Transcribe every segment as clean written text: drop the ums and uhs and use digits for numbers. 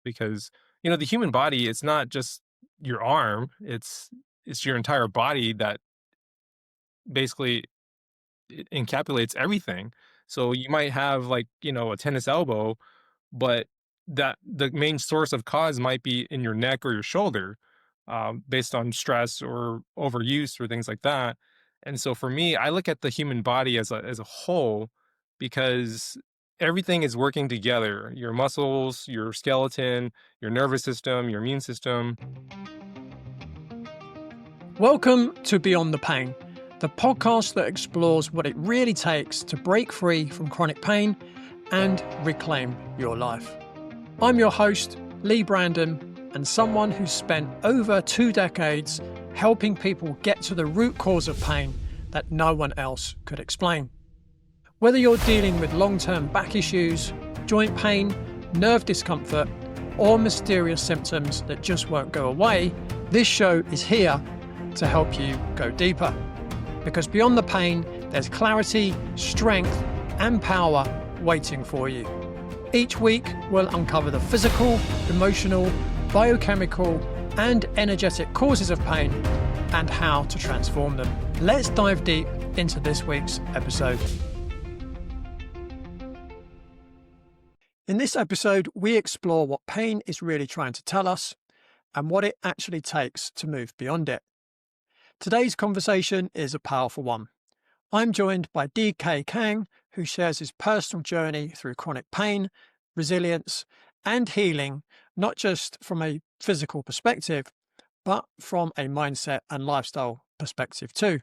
because, the human body, it's not just your arm, it's your entire body that basically it encapsulates everything. So you might have like, a tennis elbow, but that the main source of cause might be in your neck or your shoulder, based on stress or overuse or things like that. And so for me, I look at the human body as a whole because everything is working together. Your muscles, your skeleton, your nervous system, your immune system. Welcome to Beyond the Pain, the podcast that explores what it really takes to break free from chronic pain and reclaim your life. I'm your host, Leigh Brandon, and someone who's spent over 2 decades helping people get to the root cause of pain that no one else could explain. Whether you're dealing with long-term back issues, joint pain, nerve discomfort, or mysterious symptoms that just won't go away, this show is here to help you go deeper. Because beyond the pain, there's clarity, strength, and power waiting for you. Each week, we'll uncover the physical, emotional, biochemical, and energetic causes of pain and how to transform them. Let's dive deep into this week's episode. In this episode, we explore what pain is really trying to tell us and what it actually takes to move beyond it. Today's conversation is a powerful one. I'm joined by DK Kang, who shares his personal journey through chronic pain, resilience, and healing, not just from a physical perspective, but from a mindset and lifestyle perspective too.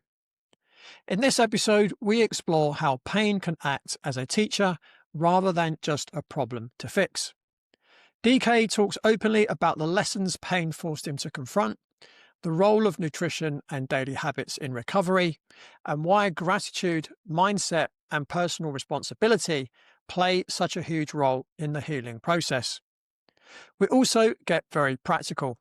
In this episode, we explore how pain can act as a teacher rather than just a problem to fix. DK talks openly about the lessons pain forced him to confront, the role of nutrition and daily habits in recovery, and why gratitude, mindset, and personal responsibility play such a huge role in the healing process. We also get very practical.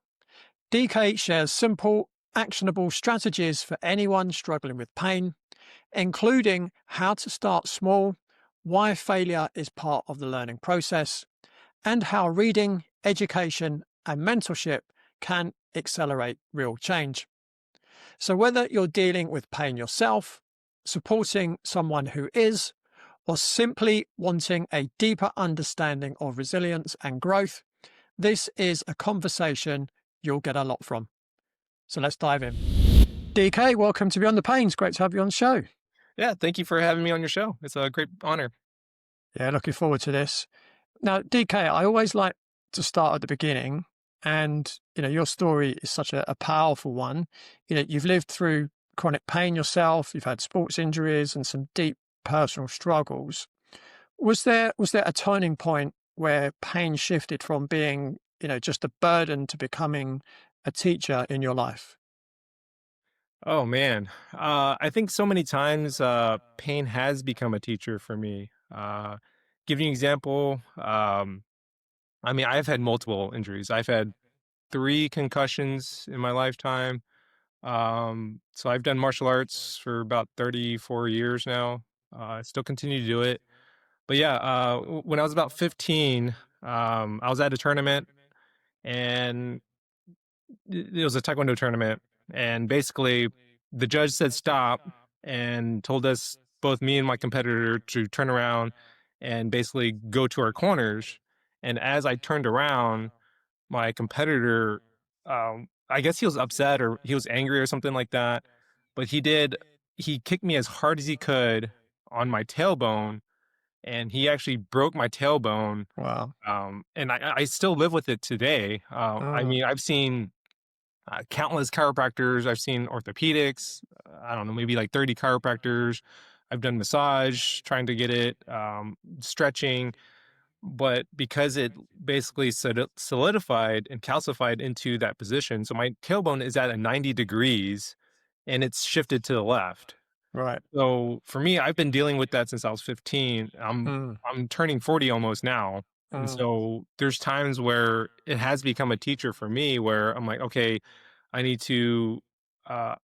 DK shares simple, actionable strategies for anyone struggling with pain, including how to start small, why failure is part of the learning process, and how reading, education, and mentorship can accelerate real change. So whether you're dealing with pain yourself, supporting someone who is, or simply wanting a deeper understanding of resilience and growth, this is a conversation you'll get a lot from. So let's dive in. DK, welcome to Beyond the Pain. It's great to have you on the show. Yeah, thank you for having me on your show. It's a great honor. Yeah, looking forward to this. Now, DK, I always like to start at the beginning. And, your story is such a powerful one. You've lived through chronic pain yourself. You've had sports injuries and some deep personal struggles. Was there a turning point where pain shifted from being, just a burden to becoming a teacher in your life? Oh man, I think so many times pain has become a teacher for me. Give you an example. I've had multiple injuries. I've had 3 concussions in my lifetime. So I've done martial arts for about 34 years now. I still continue to do it. But yeah, when I was about 15, I was at a tournament, and it was a taekwondo tournament. And basically, the judge said stop and told us, both me and my competitor, to turn around and basically go to our corners. And as I turned around, my competitor, I guess he was upset or he was angry or something like that. But he kicked me as hard as he could on my tailbone, and he actually broke my tailbone. Wow. And I still live with it today. Oh, I've seen countless chiropractors. I've seen orthopedics. I don't know, maybe like 30 chiropractors. I've done massage, trying to get it, stretching. But because it basically solidified and calcified into that position, so my tailbone is at a 90 degrees and it's shifted to the left. right. So for me, I've been dealing with that since I was 15. Mm, I'm turning 40 almost now. And mm, so there's times where it has become a teacher for me where I'm like, okay, I need to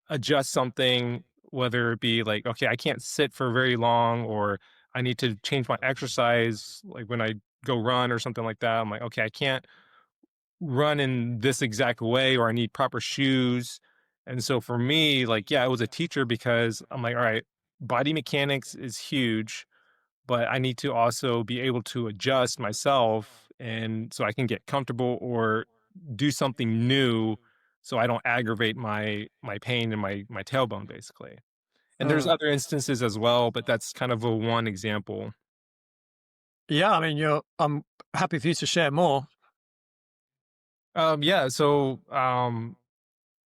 adjust something, whether it be like, okay, I can't sit for very long, or I need to change my exercise, like when I go run or something like that. I'm like, okay, I can't run in this exact way or I need proper shoes. And so for me, like, yeah, I was a teacher because I'm like, all right, body mechanics is huge, but I need to also be able to adjust myself and so I can get comfortable or do something new so I don't aggravate my pain in my tailbone basically. And there's Mm. other instances as well, but that's kind of a one example. Yeah, I mean, I'm happy for you to share more. Yeah, so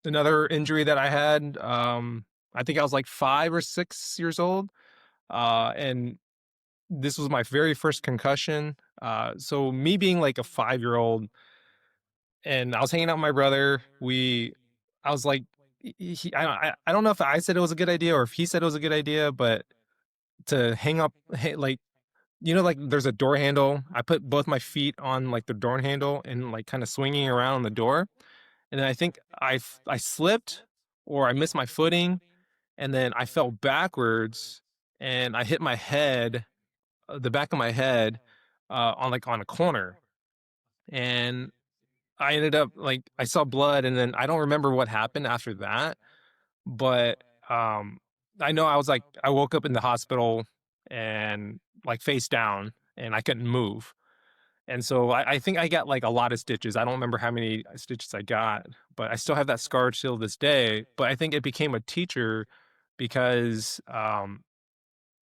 another injury that I had, I think I was like 5 or 6 years old, and this was my very first concussion. So me being like a 5-year-old and I was hanging out with my brother, I was like, I don't know if I said it was a good idea or if he said it was a good idea, but to hang up, like, like there's a door handle. I put both my feet on like the door handle and like kind of swinging around the door. And then I think I slipped or I missed my footing, and then I fell backwards and I hit my head, the back of my head, on a corner, and I ended up like I saw blood, and then I don't remember what happened after that, but I know I woke up in the hospital and like face down, and I couldn't move. And so I think I got like a lot of stitches. I don't remember how many stitches I got, but I still have that scar till this day. But I think it became a teacher because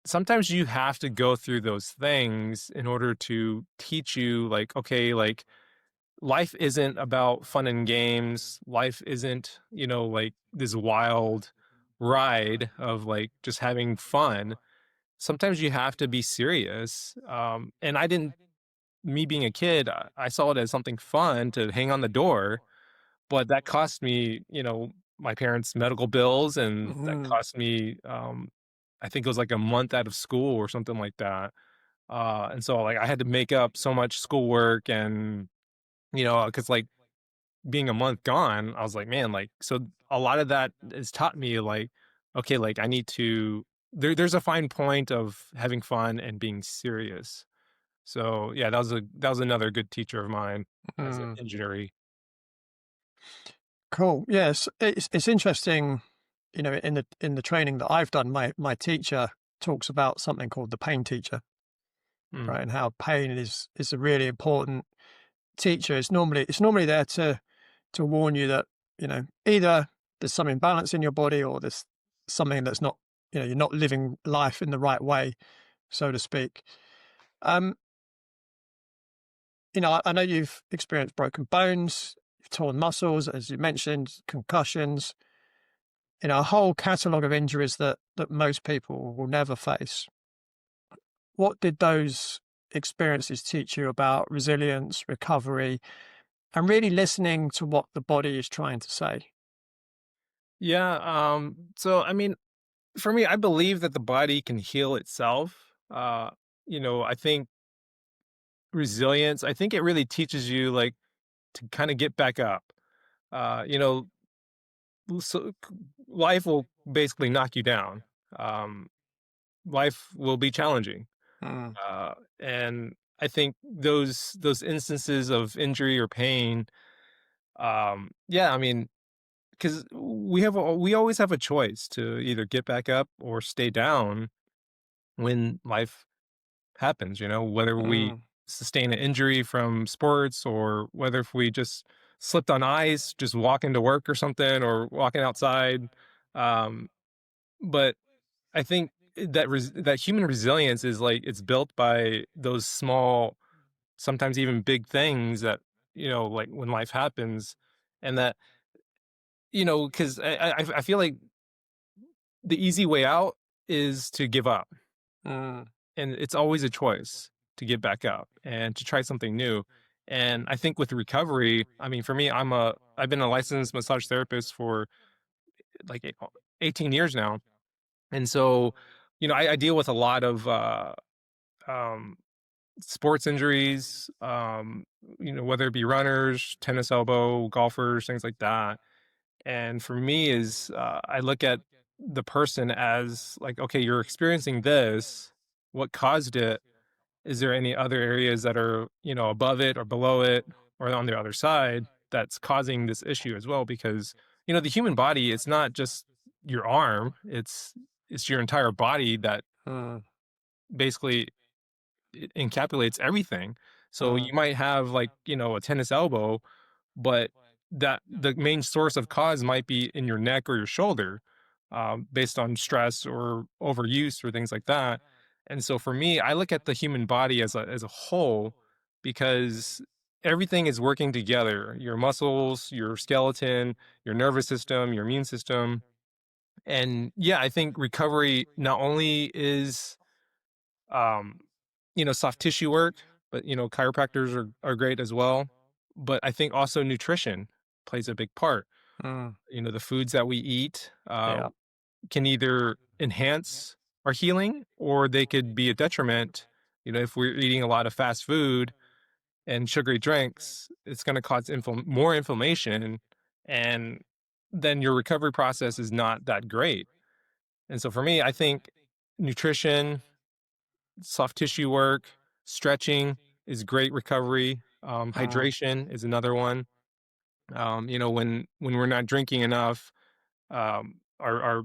sometimes you have to go through those things in order to teach you, like, okay, like life isn't about fun and games. Life isn't, like this wild ride of like just having fun. Sometimes you have to be serious. And I didn't me being a kid, I saw it as something fun to hang on the door, but that cost me, my parents' medical bills, and that Mhm. cost me, I think it was like a month out of school or something like that. And so like I had to make up so much schoolwork and, because like being a month gone, I was like, man, like, so a lot of that has taught me like, okay, like I need to, there's a fine point of having fun and being serious. So, yeah, that was another good teacher of mine as an Mm. injury. Cool. Yes, it's interesting. In the training that I've done, my teacher talks about something called the pain teacher, Mm. right? And how pain is a really important teacher. It's normally there to warn you that either there's some imbalance in your body or there's something that's not you're not living life in the right way, so to speak. Um, I know you've experienced broken bones, you've torn muscles, as you mentioned, concussions. A whole catalogue of injuries that most people will never face. What did those experiences teach you about resilience, recovery, and really listening to what the body is trying to say? Yeah, so, I mean, for me, I believe that the body can heal itself. I think resilience, I think it really teaches you, like, to kinda get back up. Uh, you know, so life will basically knock you down. Um, Life will be challenging. Mm, And I think those instances of injury or pain, yeah, I mean, because we always have a choice to either get back up or stay down when life happens. Whether we mm, sustain an injury from sports or whether if we just slipped on ice, just walking to work or something, or walking outside. Um, but I think that human resilience is like it's built by those small, sometimes even big things that, like when life happens, and that, because I feel like the easy way out is to give up, mm, and it's always a choice to get back up and to try something new. And I think with recovery, I mean, for me, I've been a licensed massage therapist for like 18 years now, and so, I deal with a lot of um, sports injuries, whether it be runners, tennis elbow, golfers, things like that. And for me, is I look at the person as like, okay, you're experiencing this. What caused it? Is there any other areas that are, above it or below it? or on the other side that's causing this issue as well. Because the human body, it's not just your arm, it's your entire body that mm, basically it encapsulates everything. So mm, you might have, like, a tennis elbow, but that the main source of cause might be in your neck or your shoulder, based on stress or overuse or things like that. And so for me, I look at the human body as a whole, because everything is working together: your muscles, your skeleton, your nervous system, your immune system. And yeah, I think recovery not only is um, soft tissue work, but chiropractors are great as well. But I think also nutrition plays a big part. mm, The foods that we eat yeah. can either enhance our healing, or they could be a detriment. If we're eating a lot of fast food and sugary drinks, it's going to cause more inflammation, and then your recovery process is not that great. And so for me, I think nutrition, soft tissue work, stretching is great recovery. Mm, Hydration is another one. When we're not drinking enough, our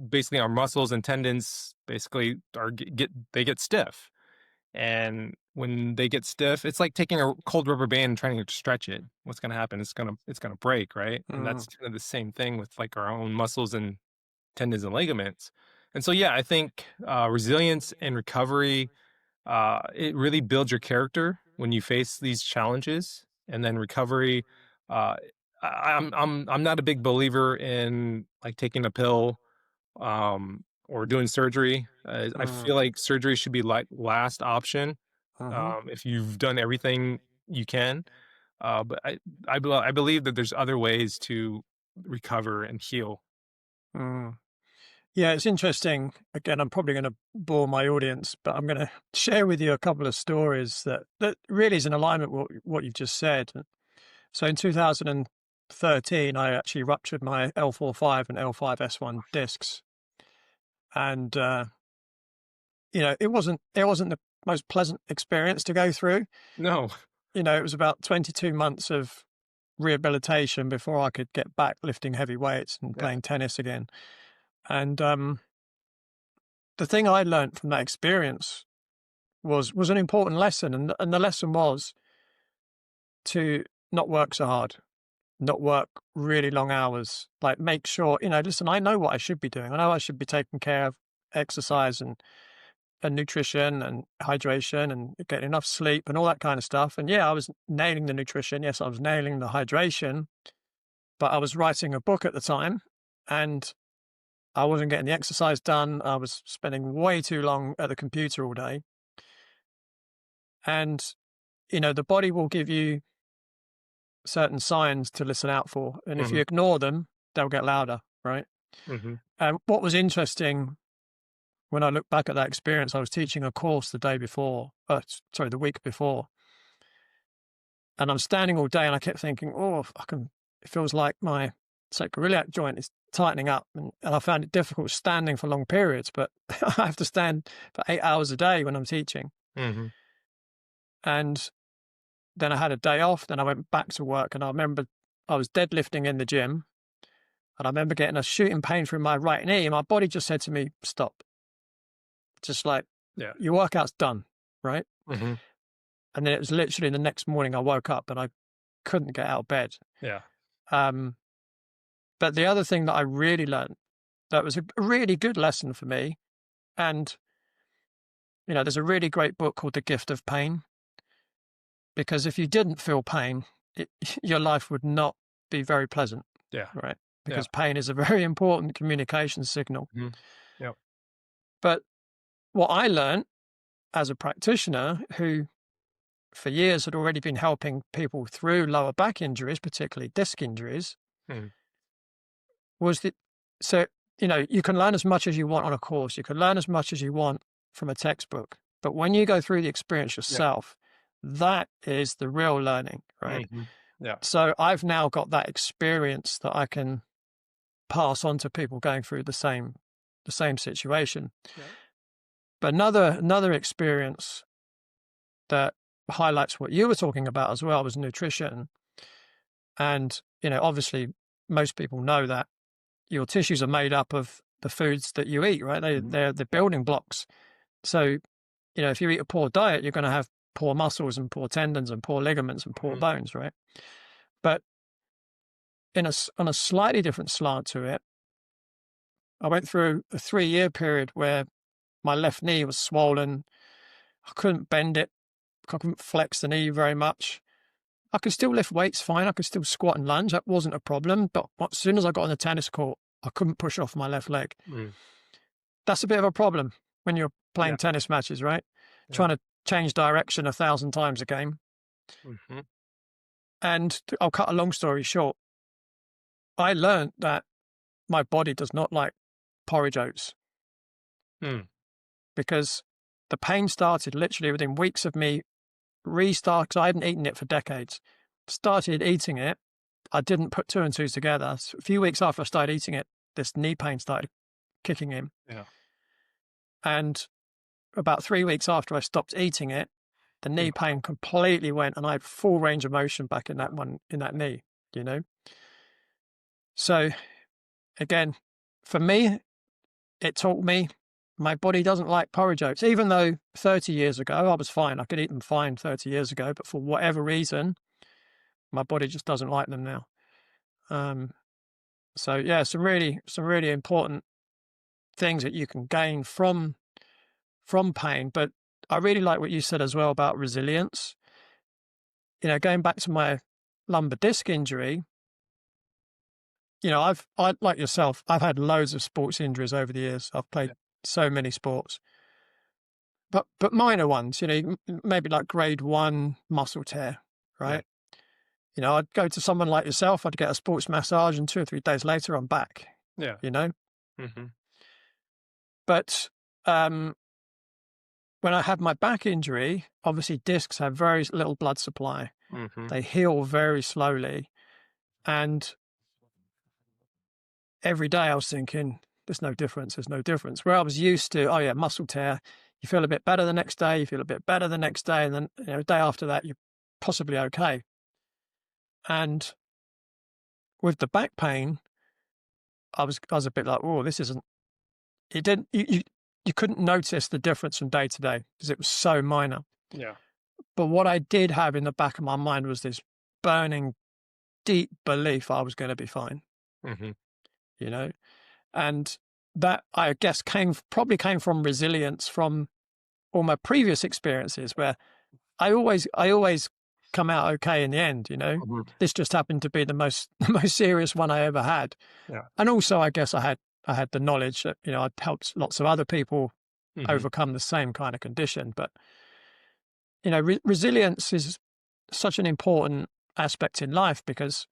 basically our muscles and tendons basically get stiff. And when they get stiff, it's like taking a cold rubber band and trying to stretch it. What's going to happen? It's gonna break, right? And mm, that's kind of the same thing with, like, our own muscles and tendons and ligaments. And so yeah, I think resilience and recovery, it really builds your character when you face these challenges. And then recovery, uh, I'm not a big believer in, like, taking a pill, or doing surgery. I mm, feel like surgery should be like last option, mhm, if you've done everything you can. But I believe that there's other ways to recover and heal. mm. Yeah, it's interesting. Again, I'm probably going to bore my audience, but I'm going to share with you a couple of stories that really is in alignment with what you've just said. So in 2013, I actually ruptured my L45 and L5S1 discs, and it wasn't the most pleasant experience to go through. No. It was about 22 months of rehabilitation before I could get back lifting heavy weights and Yeah. playing tennis again. And the thing I learned from that experience was an important lesson, and the lesson was to not work so hard, not work really long hours. Like, make sure, listen, I know what I should be doing. I know I should be taking care of exercise and nutrition and hydration and getting enough sleep and all that kind of stuff. And yeah, I was nailing the nutrition. Yes, I was nailing the hydration, but I was writing a book at the time and I wasn't getting the exercise done. I was spending way too long at the computer all day. And, the body will give you certain signs to listen out for. And if you Mhm. ignore them, they'll get louder, right? Mhm. And what was interesting when I look back at that experience, I was teaching a course the week before, and I'm standing all day and I kept thinking, oh, it feels like my sacroiliac joint is tightening up. And I found it difficult standing for long periods, but I have to stand for 8 hours a day when I'm teaching. Mhm. And then I had a day off, then I went back to work, and I remember I was deadlifting in the gym. And I remember getting a shooting pain through my right knee, and my body just said to me, stop. Just like, Yeah. your workout's done, right? Mhm. And then it was literally the next morning I woke up and I couldn't get out of bed. Yeah. Um, but the other thing that I really learned that was a really good lesson for me, and there's a really great book called The Gift of Pain, because if you didn't feel pain, your life would not be very pleasant, Yeah. right? Yeah. Because pain is a very important communication signal. Mhm. Yep. But what I learned as a practitioner who for years had already been helping people through lower back injuries, particularly disc injuries, Mhm. was that so you can learn as much as you want on a course, you can learn as much as you want from a textbook, but when you go through the experience Yeah. yourself, that is the real learning, right? Mhm. Yeah. So I've now got that experience that I can pass on to people going through the same situation. Yeah. But another experience that highlights what you were talking about as well, was nutrition. And, obviously most people know that your tissues are made up of the foods that you eat, right? They're the building blocks. So, if you eat a poor diet, you're going to have poor muscles and poor tendons and poor ligaments and poor bones, right? But on a slightly different slant to it, I went through a 3-year period where my left knee was swollen. I couldn't bend it. I couldn't flex the knee very much. I could still lift weights fine. I could still squat and lunge. That wasn't a problem. But as soon as I got on the tennis court, I couldn't push off my left leg. That's a bit of a problem when you're playing tennis matches, right? Trying to change direction 1,000 times a game. And I'll cut a long story short. I learned that my body does not like porridge oats because the pain started literally within weeks of me restart, because I hadn't eaten it for decades. Started eating it. I didn't put 2 and 2 together. So a few weeks after I started eating it, this knee pain started kicking in. And about 3 weeks after I stopped eating it, the knee pain completely went, and I had full range of motion back in that knee, So again, for me, it taught me my body doesn't like porridge oats, even though 30 years ago I was fine. I could eat them fine 30 years ago, but for whatever reason, my body just doesn't like them now. So yeah, some really important things that you can gain from pain. But I really like what you said as well about resilience. Going back to my lumbar disc injury, I like yourself, I've had loads of sports injuries over the years. I've played so many sports, but minor ones, maybe like grade 1 muscle tear, right? I'd go to someone like yourself, I'd get a sports massage, and 2 or 3 days later I'm back. But when I had my back injury, obviously discs have very little blood supply. They heal very slowly. And every day I was thinking, there's no difference. Where I was used to, muscle tear, you feel a bit better the next day, you feel a bit better the next day, and then a day after that, you're possibly okay. And with the back pain, I was a bit like, oh, this isn't. It didn't. You couldn't notice the difference from day to day because it was so minor. But what I did have in the back of my mind was this burning, deep belief I was going to be fine. And that, I guess, probably came from resilience from all my previous experiences, where I always come out okay in the end. This just happened to be the most serious one I ever had. And also, I guess I had the knowledge that I'd helped lots of other people overcome the same kind of condition. But resilience is such an important aspect in life because,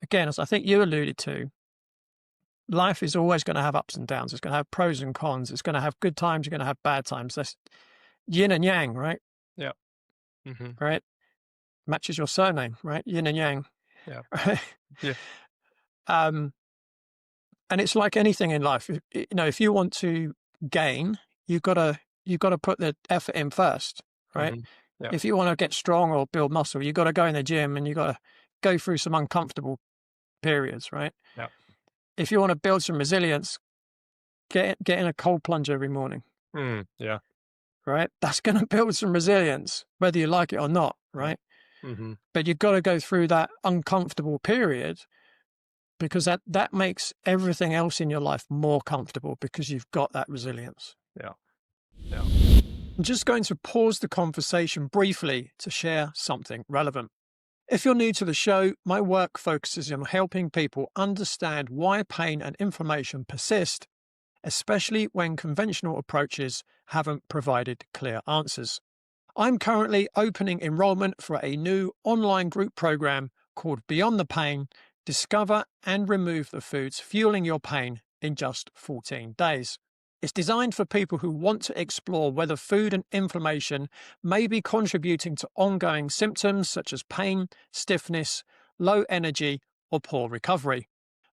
again, as I think you alluded to, life is always going to have ups and downs. It's going to have pros and cons. It's going to have good times. You're going to have bad times. That's yin and yang, right? Right? Matches your surname, right? Yin and yang. Right? And it's like anything in life. If you want to gain, you've got to put the effort in first, right? If you want to get strong or build muscle, you've got to go in the gym and you've got to go through some uncomfortable periods, right? If you want to build some resilience, get in a cold plunge every morning. Right? That's going to build some resilience, whether you like it or not, right? But you've got to go through that uncomfortable period because that makes everything else in your life more comfortable because you've got that resilience. I'm just going to pause the conversation briefly to share something relevant. If you're new to the show, my work focuses on helping people understand why pain and inflammation persist, especially when conventional approaches haven't provided clear answers. I'm currently opening enrollment for a new online group program called Beyond the Pain: Discover and Remove the Foods Fueling Your Pain in just 14 days. It's designed for people who want to explore whether food and inflammation may be contributing to ongoing symptoms such as pain, stiffness, low energy, or poor recovery.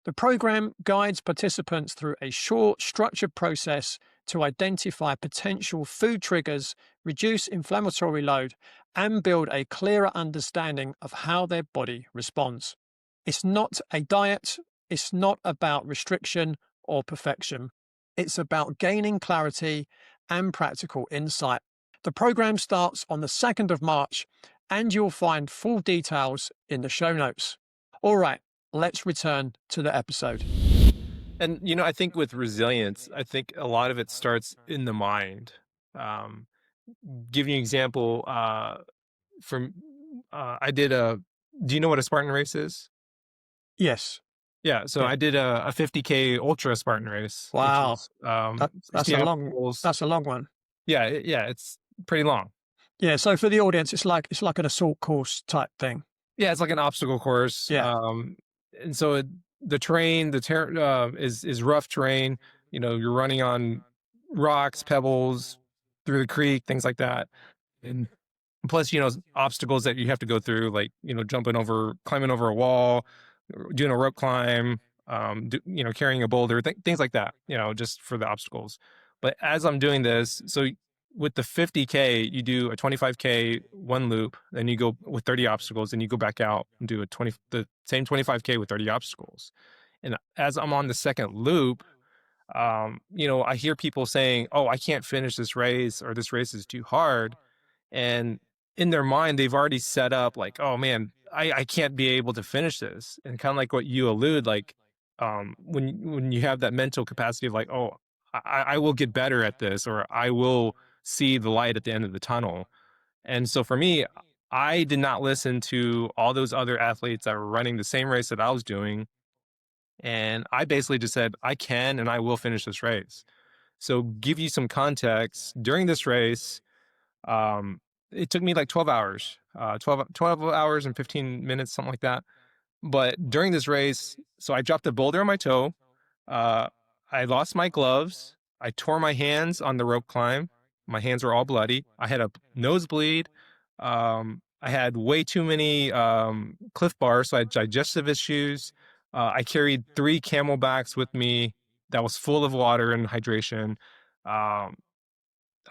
The program guides participants through a short, structured process to identify potential food triggers, reduce inflammatory load, and build a clearer understanding of how their body responds. It's not a diet, it's not about restriction or perfection. It's about gaining clarity and practical insight. The program starts on the 2nd of March, and you'll find full details in the show notes. All right, let's return to the episode. And I think with resilience, I think a lot of it starts in the mind. Um, give you an example. From I did a. Do you know what a Spartan race is? Yes. Yeah, so Yeah. I did a 50K ultra Spartan race, which Wow. is That's 60 a long. obstacles. That's a long one. Yeah, yeah, it's pretty long. Yeah. So for the audience, it's like an assault course type thing. Yeah, it's like an obstacle course. Yeah. And so the terrain, the terrain is rough terrain. You're running on rocks, pebbles, through the creek, things like that. And plus, obstacles that you have to go through, like, climbing over a wall, doing a rope climb, carrying a boulder, things like that, just for the obstacles. But as I'm doing this, so with the 50K, you do a 25K one loop, then you go with 30 obstacles, and you go back out and do the same 25K with 30 obstacles. And as I'm on the second loop, I hear people saying, "Oh, I can't finish this race," or "This race is too hard." And in their mind, they've already set up like, "Oh man, I can't be able to finish this." And kind of like what you allude, like, when you have that mental capacity of like, "Oh, I will get better at this," or "I will see the light at the end of the tunnel." And so for me, I did not listen to all those other athletes that were running the same race that I was doing. And I basically just said, I can and I will finish this race. So give you some context, during this race, um, it took me like 12 hours, 12 hours and 15 minutes, something like that. But during this race, so I dropped a boulder on my toe. Uh, I lost my gloves. I tore my hands on the rope climb. My hands were all bloody. I had a nosebleed. I had way too many Cliff Bars, so I had digestive issues. I carried 3 Camelbacks with me that was full of water and hydration. Um,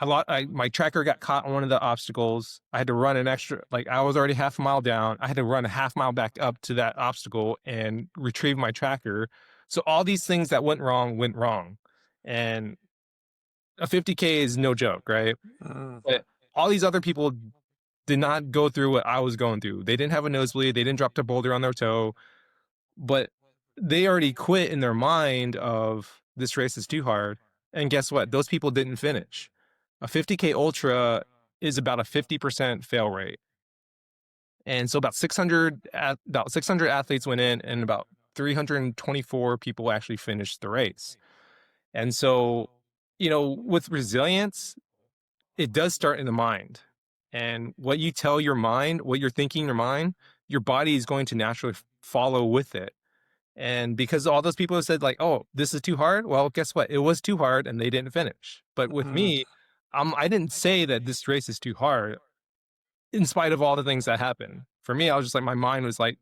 my tracker got caught on one of the obstacles. I had to run an extra, like, I was already half a mile down. I had to run a half mile back up to that obstacle and retrieve my tracker. So all these things that went wrong. And a 50K is no joke, right? Mm, But all these other people did not go through what I was going through. They didn't have a nosebleed. They didn't drop the boulder on their toe, but they already quit in their mind of, this race is too hard. And guess what? Those people didn't finish. A 50K ultra is about a 50% fail rate. And so about 600 athletes went in, and about 324 people actually finished the race. And so, with resilience, it does start in the mind. And what you tell your mind, what you're thinking in your mind, your body is going to naturally follow with it. And because all those people have said like, "Oh, this is too hard." Well, guess what? It was too hard and they didn't finish. But with mm, me, I didn't say that this race is too hard in spite of all the things that happened. For me, I was just like, my mind was like,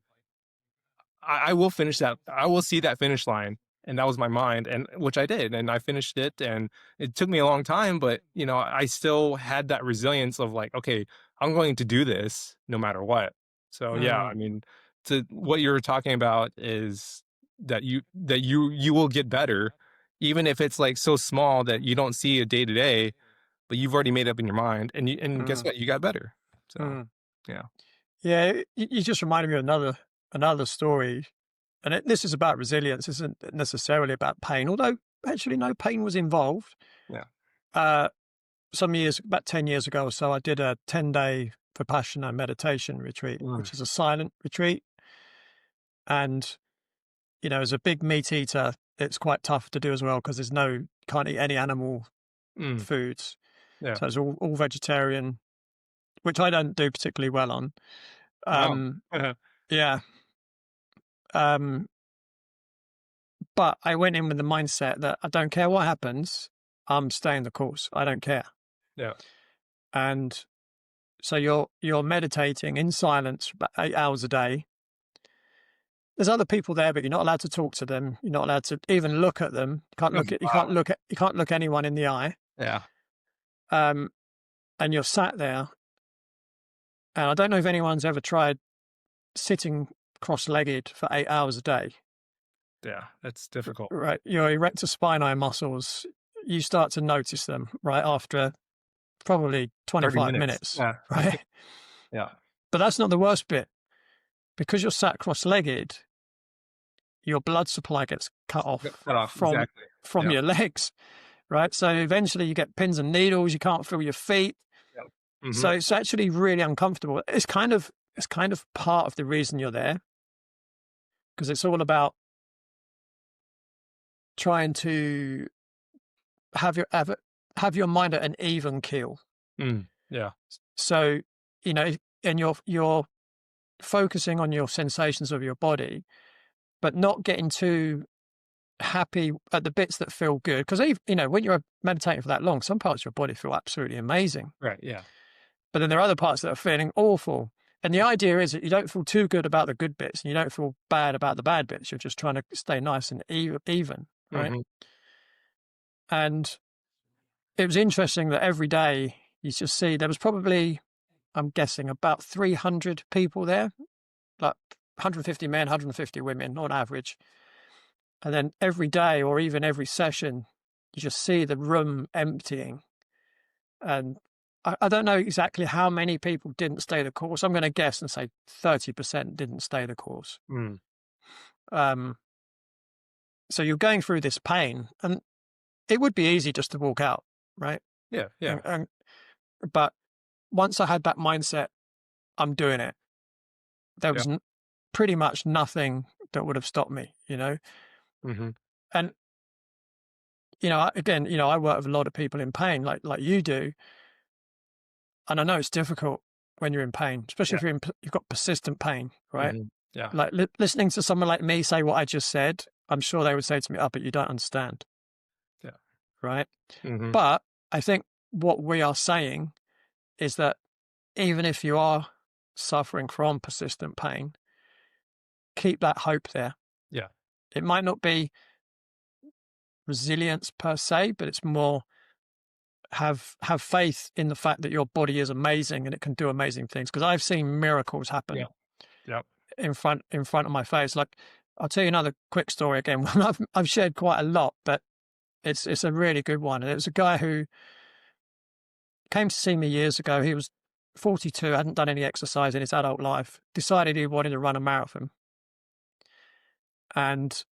I will finish that. I will see that finish line. And that was my mind, and which I did, and I finished it. And it took me a long time, but I still had that resilience of like, okay, I'm going to do this no matter what. So yeah, mm, I mean, to what you're talking about is that you will get better, even if it's like so small that you don't see it day to day, but you've already made up in your mind, and guess mm, what? You got better. So mm. yeah, Yeah, you just reminded me of another story, and this is about resilience. Isn't necessarily about pain, although actually no pain was involved. yeah. Uh, about 10 years ago or so, I did a 10-day Vipassana meditation retreat, Mm, which is a silent retreat. And as a big meat eater, it's quite tough to do as well because can't eat any animal mm, foods. yeah. So it's all vegetarian, which I don't do particularly well on. Wow. Um, yeah. Um, but I went in with the mindset that I don't care what happens, I'm staying the course. I don't care. Yeah. And so you're meditating in silence about 8 hours a day. There's other people there, but you're not allowed to talk to them. You're not allowed to even look at them. Wow. You can't look anyone in the eye. Yeah. Um, and you're sat there And I don't know if anyone's ever tried sitting cross-legged for 8 hours a day. Yeah, that's difficult. Right, your erector spinae muscles, you start to notice them right after probably 30 25 minutes. minutes, Yeah. right? Yeah. But that's not the worst bit. Because you're sat cross-legged, your blood supply gets cut off Cut off. Exactly. from Yeah. your legs, right? So eventually you get pins and needles, you can't feel your feet. Yeah. Hmm. So it's actually really uncomfortable. It's kind of part of the reason you're there, because it's all about trying to have your mind at an even keel. Yeah. So, and you're focusing on your sensations of your body, but not getting too happy at the bits that feel good. Because when you're meditating for that long, some parts of your body feel absolutely amazing, Right. Yeah. but then there are other parts that are feeling awful. And the idea is that you don't feel too good about the good bits, and you don't feel bad about the bad bits. You're just trying to stay nice and even, right? Hmm. And it was interesting that every day you just see there was probably, I'm guessing, about 300 people there, like 150 men, 150 women on average. And then every day or even every session, you just see the room emptying. And I don't know exactly how many people didn't stay the course. I'm going to guess and say 30% didn't stay the course. Mm. Um, so you're going through this pain, and it would be easy just to walk out, right? Yeah. Yeah. But once I had that mindset, I'm doing it. There Yeah. was pretty much nothing that would have stopped me, Hmm. And again, I work with a lot of people in pain, like you do, and I know it's difficult when you're in pain, especially Yeah. if you've got persistent pain, right? Hmm. Yeah. Like listening to someone like me say what I just said, I'm sure they would say to me, "Oh, but you don't understand," Yeah. right? Hmm. But I think what we are saying is that even if you are suffering from persistent pain, keep that hope there. Yeah. It might not be resilience per se, but it's more have faith in the fact that your body is amazing and it can do amazing things. Because I've seen miracles Yeah. happen Yeah. in front of my face. Like, I'll tell you another quick story again. I've shared quite a lot, but it's a really good one. And it was a guy who came to see me years ago. He was 42, hadn't done any exercise in his adult life, decided he wanted to run a marathon. And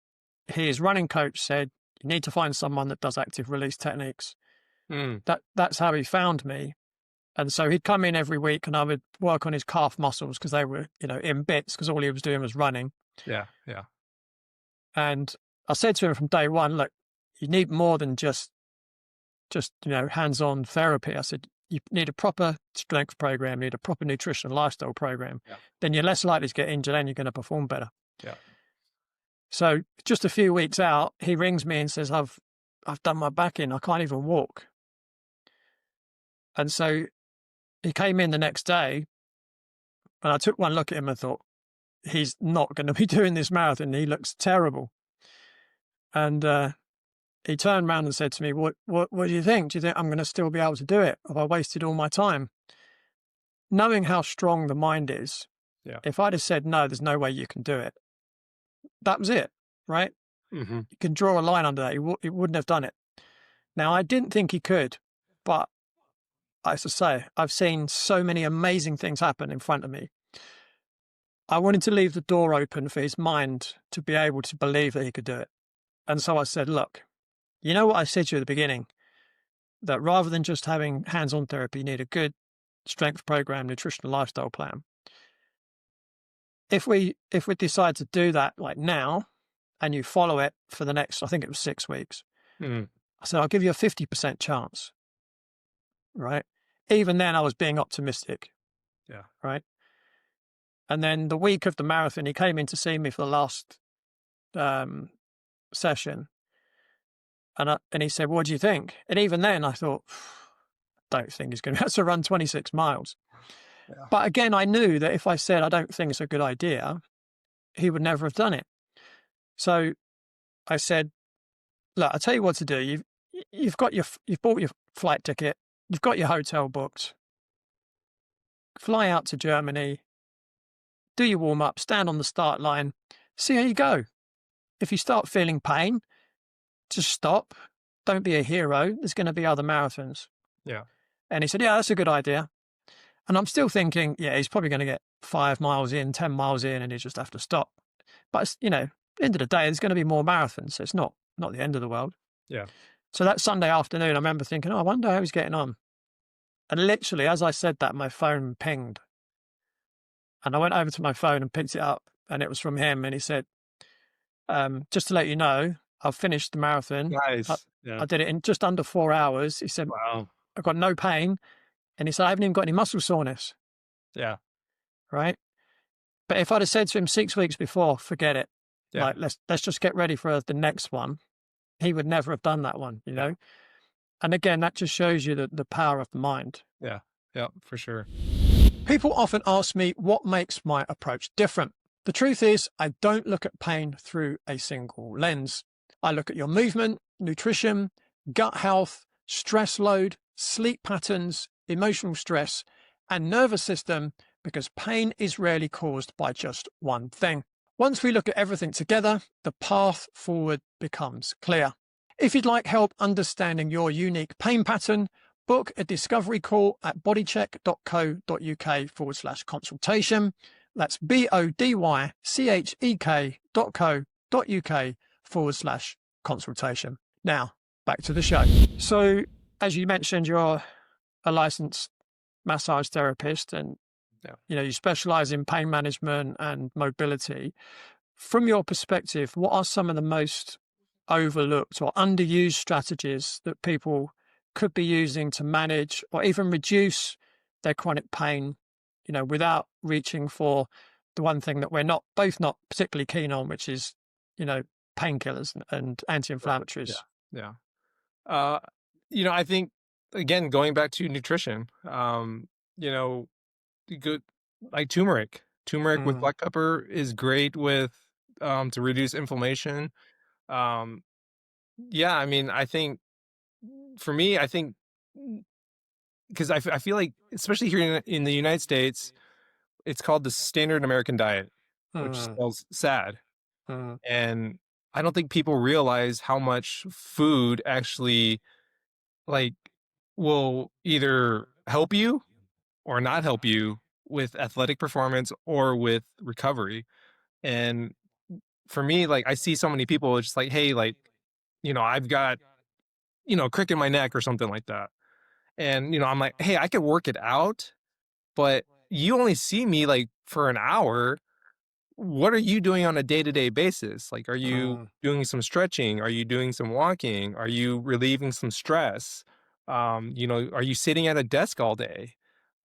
his running coach said, "You need to find someone that does active release techniques." Mm. That's how he found me. And so he'd come in every week and I would work on his calf muscles because they were, in bits, because all he was doing was running. Yeah. Yeah. And I said to him from day one, "Look, you need more than just hands-on therapy." I said, "You need a proper strength program, you need a proper nutrition and lifestyle program. Yeah. Then you're less likely to get injured and you're going to perform better." Yeah. So just a few weeks out, he rings me and says, I've done my back in. I can't even walk." And so he came in the next day and I took one look at him and thought, he's not going to be doing this marathon. He looks terrible. And he turned around and said to me, what do you think? Do you think I'm going to still be able to do it? Have I wasted all my time? Knowing how strong the mind is, Yeah. if I'd have said, no, there's no way you can do it, that was it, right? Hmm. You can draw a line under that. He wouldn't have done it. Now, I didn't think he could, but as I say, I've seen so many amazing things happen in front of me. I wanted to leave the door open for his mind to be able to believe that he could do it. And so I said, look, you know what I said to you at the beginning, that rather than just having hands-on therapy, you need a good strength program, nutritional lifestyle plan. If we decide to do that like now, and you follow it for the next, I think it was 6 weeks, Mm. I said, I'll give you a 50% chance, right? Even then I was being optimistic, Yeah. right? And then the week of the marathon, he came in to see me for the last session. And he said, what do you think? And even then I thought, don't think he's going to be able to run 26 miles. Yeah. But again, I knew that if I said, I don't think it's a good idea, he would never have done it. So I said, look, I'll tell you what to do. You've bought your flight ticket. You've got your hotel booked. fly out to Germany, do your warm up, stand on the start line, see how you go. If you start feeling pain, just stop. Don't be a hero. There's going to be other marathons. Yeah. And he said, yeah, that's a good idea. And I'm still thinking, yeah, he's probably going to get 5 miles in, 10 miles in, and he just have to stop. But, it's, at the end of the day, there's going to be more marathons. So it's not the end of the world. Yeah. So that Sunday afternoon, I remember thinking, oh, I wonder how he's getting on. And literally, as I said that, my phone pinged. And I went over to my phone and picked it up, and it was from him. And he said, just to let you know, I've finished the marathon. I, Nice. Yeah. I did it in just under 4 hours. He said, Wow. I've got no pain. And he said, I haven't even got any muscle soreness. Yeah. Right. But if I'd have said to him 6 weeks before, forget it. Yeah. Like, let's just get ready for the next one. He would never have done that one, Yeah. And again, that just shows you the power of the mind. Yeah. Yeah. For sure. People often ask me what makes my approach different. The truth is, I don't look at pain through a single lens. I look at your movement, nutrition, gut health, stress load, sleep patterns, emotional stress, and nervous system, because pain is rarely caused by just one thing. Once we look at everything together, the path forward becomes clear. If you'd like help understanding your unique pain pattern, book a discovery call at bodycheck.co.uk/consultation. That's bodycheck.co.uk/consultation. Now, back to the show. So, as you mentioned, you're a licensed massage therapist and you specialize in pain management and mobility. From your perspective, what are some of the most overlooked or underused strategies that people could be using to manage or even reduce their chronic pain, without reaching for the one thing that we're both not particularly keen on, which is, painkillers and anti-inflammatories? Yeah. Yeah. I think, again, going back to nutrition, good, like turmeric. Turmeric with Mm, black pepper is great with to reduce inflammation. Um, yeah, I mean, I think for me, I think because I feel like, especially here in the United States, it's called the standard American diet, which mm, spells sad. mm, And I don't think people realize how much food actually like will either help you or not help you with athletic performance or with recovery. And for me, like I see so many people, it's just like, hey, like, I've got, a crick in my neck or something like that. And, I'm like, hey, I could work it out, but you only see me like for an hour. What are you doing on a day-to-day basis? Like, are you mm, doing some stretching? Are you doing some walking? Are you relieving some stress? Are you sitting at a desk all day?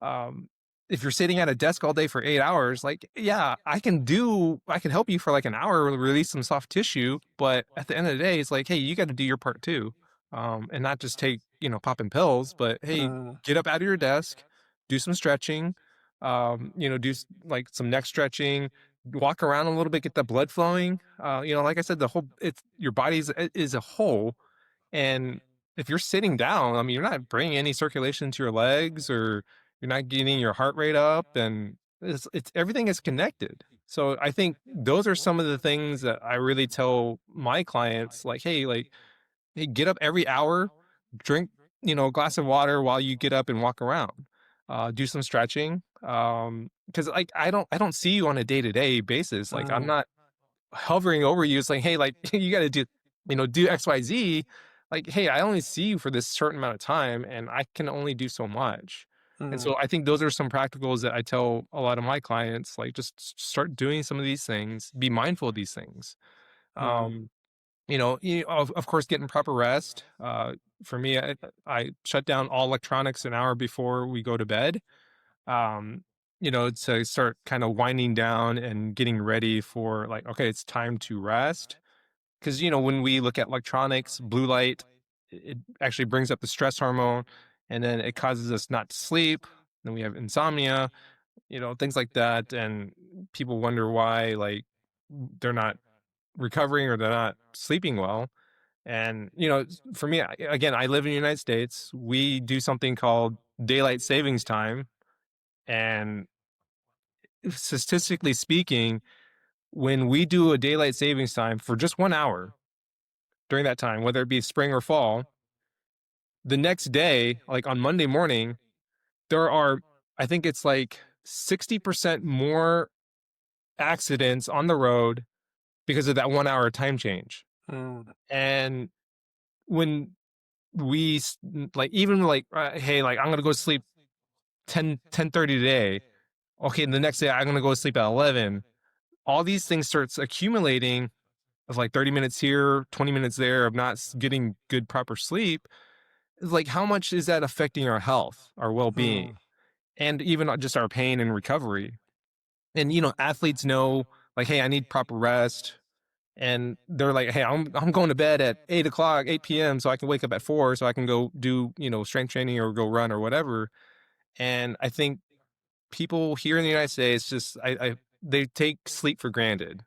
Um, if you're sitting at a desk all day for 8 hours, like, yeah, I can help you for like an hour, release some soft tissue. But at the end of the day, it's like, hey, you got to do your part too. And not just take, popping pills, but hey, mm, get up out of your desk, do some stretching, like some neck stretching, walk around a little bit, get the blood flowing. Like I said, it's your body is a whole, and if you're sitting down, I mean, you're not bringing any circulation to your legs, or you're not getting your heart rate up, and it's everything is connected. So I think those are some of the things that I really tell my clients, like, hey, get up every hour, drink, a glass of water while you get up and walk around. Do some stretching. Because like I don't see you on a day-to-day basis. Like I'm mm, not hovering over you saying, hey, like you gotta do XYZ. Like, hey, I only see you for this certain amount of time and I can only do so much. And mm, so I think those are some practicals that I tell a lot of my clients, like just start doing some of these things, be mindful of these things. mm, Um, of course, getting proper rest. For me, I shut down all electronics an hour before we go to bed. Um, to start kind of winding down and getting ready for like, okay, it's time to rest. Because when we look at electronics, blue light, it actually brings up the stress hormone, and then it causes us not to sleep. Then we have insomnia, things like that, and people wonder why like they're not recovering or they're not sleeping well. And, for me, again, I live in the United States. We do something called daylight savings time. And statistically speaking, when we do a daylight savings time for just 1 hour during that time, whether it be spring or fall, the next day, like on Monday morning, there are, I think it's like 60% more accidents on the road because of that 1 hour time change. Mm. And when like, even like, hey, like I'm going to go sleep 10:30 today. Okay. And the next day I'm going to go sleep at 11. All these things starts accumulating of like 30 minutes here, 20 minutes there of not getting good proper sleep. Like, how much is that affecting our health, our well-being, Mm. and even just our pain and recovery? And athletes know, like, hey, I need proper rest. And they're like, hey, I'm going to bed at 8 o'clock, 8 p.m. so I can wake up at 4 so I can go do, strength training or go run or whatever. And I think people here in the United States just they take sleep for granted.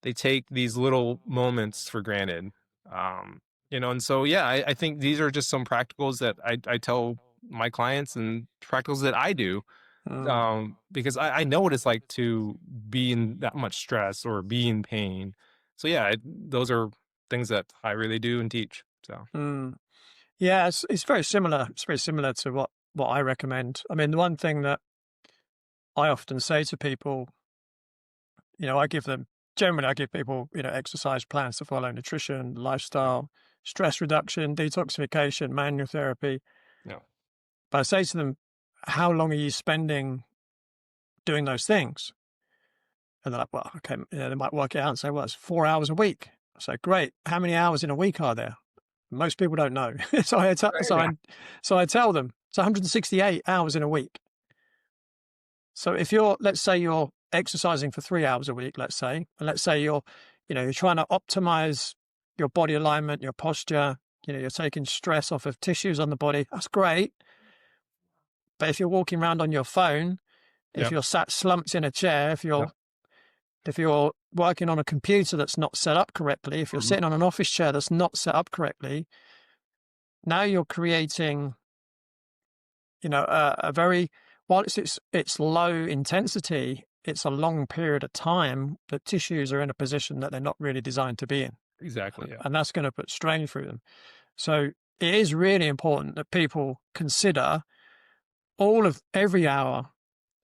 They take these little moments for granted. Um, and so yeah, I think these are just some practicals that I tell my clients and practicals that I do, Mm. because I know what it's like to be in that much stress or be in pain. So yeah, those are things that I really do and teach. So Mm. Yeah, it's very similar. It's very similar to what I recommend. I mean, the one thing that I often say to people, I give them generally I give people, exercise plans to follow, nutrition, yeah, lifestyle, stress reduction, detoxification, manual therapy. yeah, But I say to them, how long are you spending doing those things? And they're like, well, okay, they might work it out and say, well, it's 4 hours a week. I say, great. How many hours in a week are there? Most people don't know. so I tell right, so yeah, I so I tell them it's 168 hours in a week. So if let's say you're exercising for 3 hours a week, let's say, and let's say you're trying to optimize your body alignment, your posture, you're taking stress off of tissues on the body. That's great. But if you're walking around on your phone, if yeah, you're sat slumped in a chair, if yeah, you're if you're working on a computer that's not set up correctly, if you're mhm, sitting on an office chair that's not set up correctly, now you're creating, a very while it's low intensity, it's a long period of time that tissues are in a position that they're not really designed to be in, exactly, yeah, and that's going to put strain through them. So it is really important that people consider every hour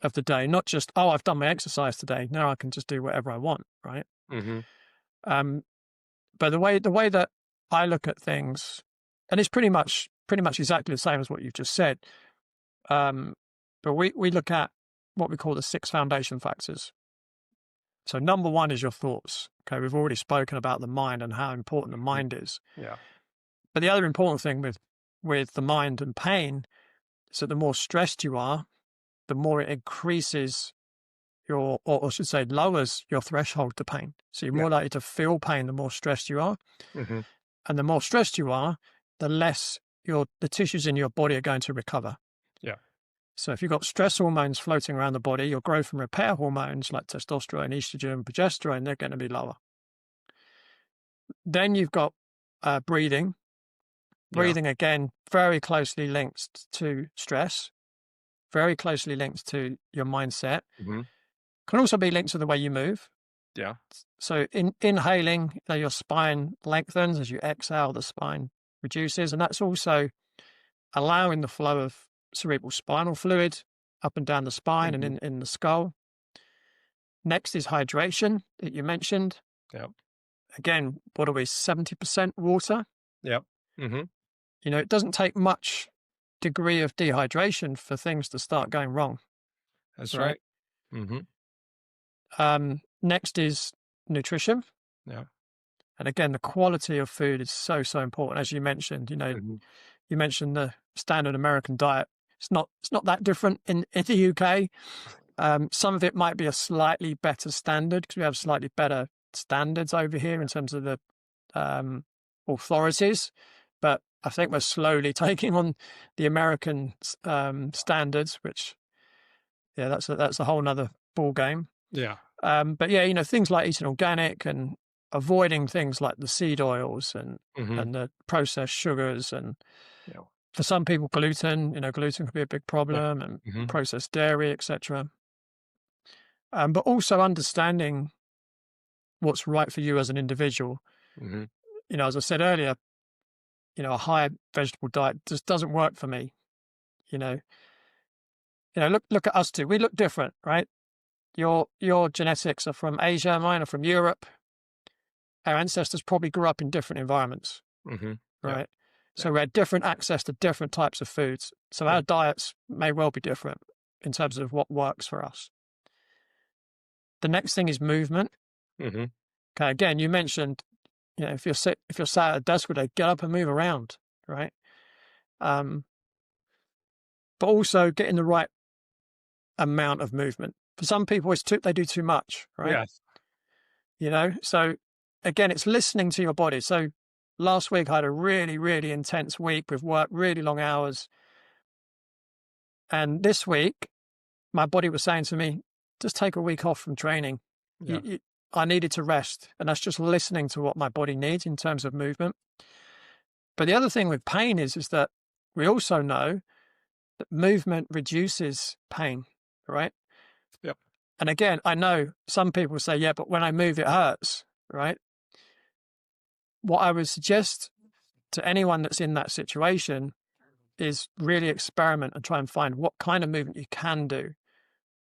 of the day, not just, oh, I've done my exercise today, now I can just do whatever I want, right? hmm, Um, but the way that I look at things, and it's pretty much exactly the same as what you've just said. Um, but we look at what we call the 6 foundation factors. So number one is your thoughts. Okay, we've already spoken about the mind and how important the mind is. yeah, But the other important thing with the mind and pain is that the more stressed you are, the more it increases or I should say lowers your threshold to pain. So you're yeah, more likely to feel pain the more stressed you are. hmm, And the more stressed you are, the less the tissues in your body are going to recover. yeah, So if you've got stress hormones floating around the body, your growth and repair hormones like testosterone, estrogen, progesterone, they're going to be lower. Then you've got breathing. yeah, Breathing, again, very closely linked to stress, very closely linked to your mindset. hmm, Can also be linked to the way you move. yeah, So inhaling, your spine lengthens. As you exhale, the spine reduces. And that's also allowing the flow of cerebral spinal fluid up and down the spine and hmm, in the skull. Next is hydration that you mentioned. yeah, Again, what are we, 70% water? yeah, hmm, It doesn't take much degree of dehydration for things to start going wrong, that's right? right, hmm, Next is nutrition. yeah, And again, the quality of food is so, so important. As you mentioned, hmm, you mentioned the standard American diet. It's not that different in the UK. Some of it might be a slightly better standard because we have slightly better standards over here in terms of the um, authorities. But I think we're slowly taking on the American standards, which yeah, that's a whole nother ball game. yeah, But yeah, things like eating organic and avoiding things like the seed oils and hmm, the processed sugars and yeah, For some people, gluten, gluten can be a big Yeah. problem, and Mhm. processed dairy, etc. But also understanding what's right for you as an individual. Mhm. As I said earlier, a high vegetable diet just doesn't work for me. You know, look at us two. We look different, right? Your genetics are from Asia, mine are from Europe. Our ancestors probably grew up in different environments, Mhm. Yep. right? So Yep. we had different access to different types of foods. So our Yep. diets may well be different in terms of what works for us. The next thing is movement. Mhm. Okay, again, you mentioned, if you're sat at a desk all day, get up and move around, right? Um, but also getting the right amount of movement. For some people, they do too much, right? Yes. So again, it's listening to your body. So last week I had a really, really intense week with work, really long hours. And this week, my body was saying to me, just take a week off from training. Yeah. I needed to rest. And that's just listening to what my body needs in terms of movement. But the other thing with pain is that we also know that movement reduces pain, right? Yep. And again, I know some people say, yeah, but when I move, it hurts, right? What I would suggest to anyone that's in that situation is really experiment and try and find what kind of movement you can do Yeah.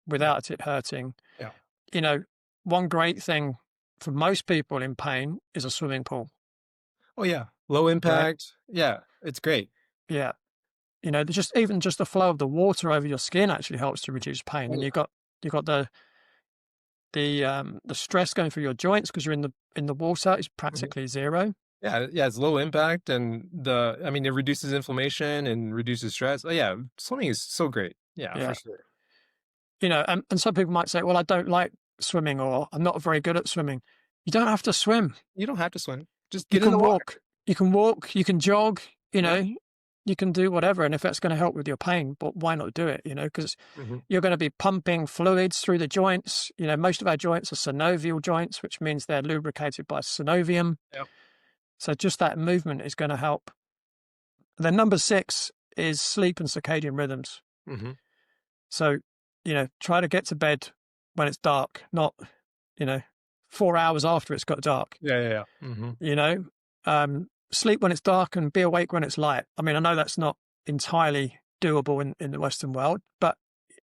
without it hurting. Yeah. You know, one great thing for most people in pain is a swimming pool, Oh, yeah. Low right? impact. Yeah. It's great. Yeah. Just the flow of the water over your skin actually helps to reduce pain. Oh, And yeah. you've got the stress going through your joints because you're in the water is Mhm. practically zero. Yeah, yeah, it's low impact and I mean, it reduces inflammation and reduces stress. Oh, yeah, swimming is so great. Yeah, for Yeah. sure. And some people might say, well, I don't like swimming or I'm not very good at swimming. You don't have to swim. You don't have to swim. Just You get in can the water. walk. You can walk. You can jog. You Yeah. know, you can do whatever. And if that's going to help with your pain, but why not do it? Because Mhm. you're going to be pumping fluids through the joints. Most of our joints are synovial joints, which means they're lubricated by synovium. Yep. So just that movement is going to help. Then number 6 is sleep and circadian rhythms. Mhm. So, try to get to bed when it's dark, not, you know, 4 hours after it's got dark, Yeah, yeah, yeah. Mhm. you know, sleep when it's dark and be awake when it's light. I mean, I know that's not entirely doable in the Western world, but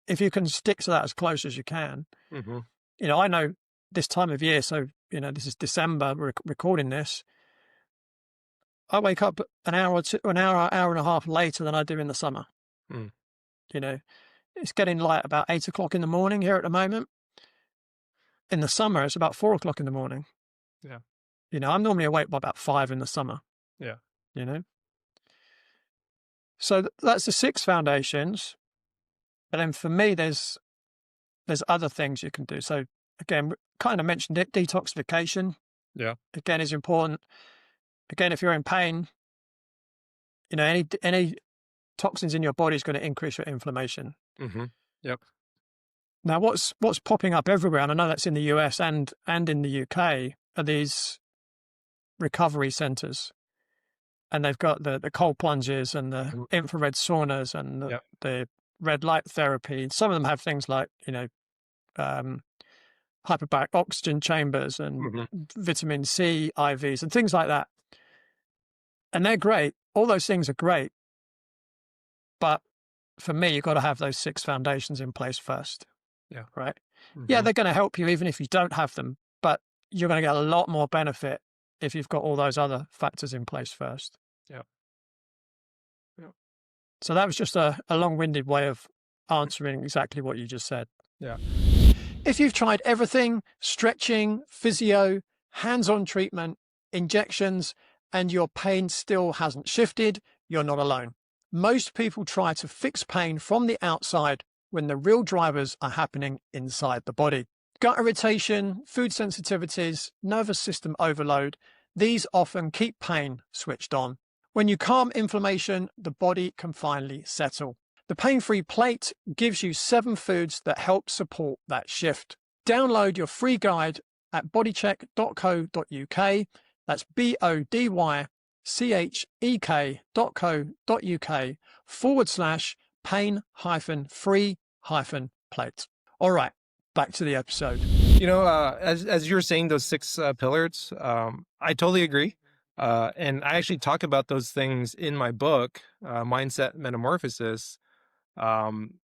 if you can stick to that as close as you can, Mhm. I know this time of year. So, this is December, we're recording this. I wake up an hour or two, an hour and a half later than I do in the summer. Mm. You know, it's getting light about 8 o'clock in the morning here at the moment. In the summer, it's about 4 o'clock in the morning. Yeah. I'm normally awake by about 5 in the summer, Yeah. you know? So that's the 6 foundations. But then for me, there's other things you can do. So again, kind of mentioned it, detoxification, Yeah. again, is important. Again, if you're in pain, any toxins in your body is going to increase your inflammation. Mhm. Yep. Now, what's popping up everywhere, and I know that's in the US and in the UK, are these recovery centres. And they've got the cold plunges and the Mhm. infrared saunas and Yep. the red light therapy. Some of them have things like, hyperbaric oxygen chambers and Mhm. vitamin C IVs and things like that. And they're great. All those things are great. But for me, you've got to have those 6 foundations in place first, Yeah. right? Yeah, Mhm. they're going to help you even if you don't have them, but you're going to get a lot more benefit if you've got all those other factors in place first. Yep. Yep. So that was just a long-winded way of answering exactly what you just said. Yeah. If you've tried everything, stretching, physio, hands-on treatment, injections, and your pain still hasn't shifted, you're not alone. Most people try to fix pain from the outside when the real drivers are happening inside the body. Gut irritation, food sensitivities, nervous system overload, these often keep pain switched on. When you calm inflammation, the body can finally settle. The Pain-Free Plate gives you 7 foods that help support that shift. Download your free guide at bodycheck.co.uk. That's chek.co.uk/pain-free-plate. All right, back to the episode. As you're saying those six pillars, I totally agree. And I actually talk about those things in my book, Mindset Metamorphosis. Um,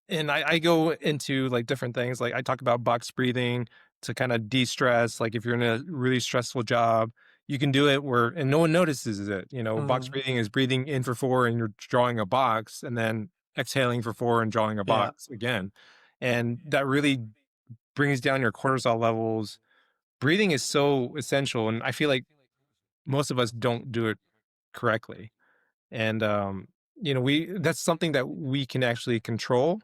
and I go into like different things. Like I talk about box breathing to kind of de-stress. Like if you're in a really stressful job, you can do it and no one notices it. Box Mm, breathing is breathing in for 4 and you're drawing a box, and then exhaling for 4 and drawing a yeah. box again. And that really brings down your cortisol levels. Breathing is so essential, and I feel like most of us don't do it correctly. And we that's something that we can actually control,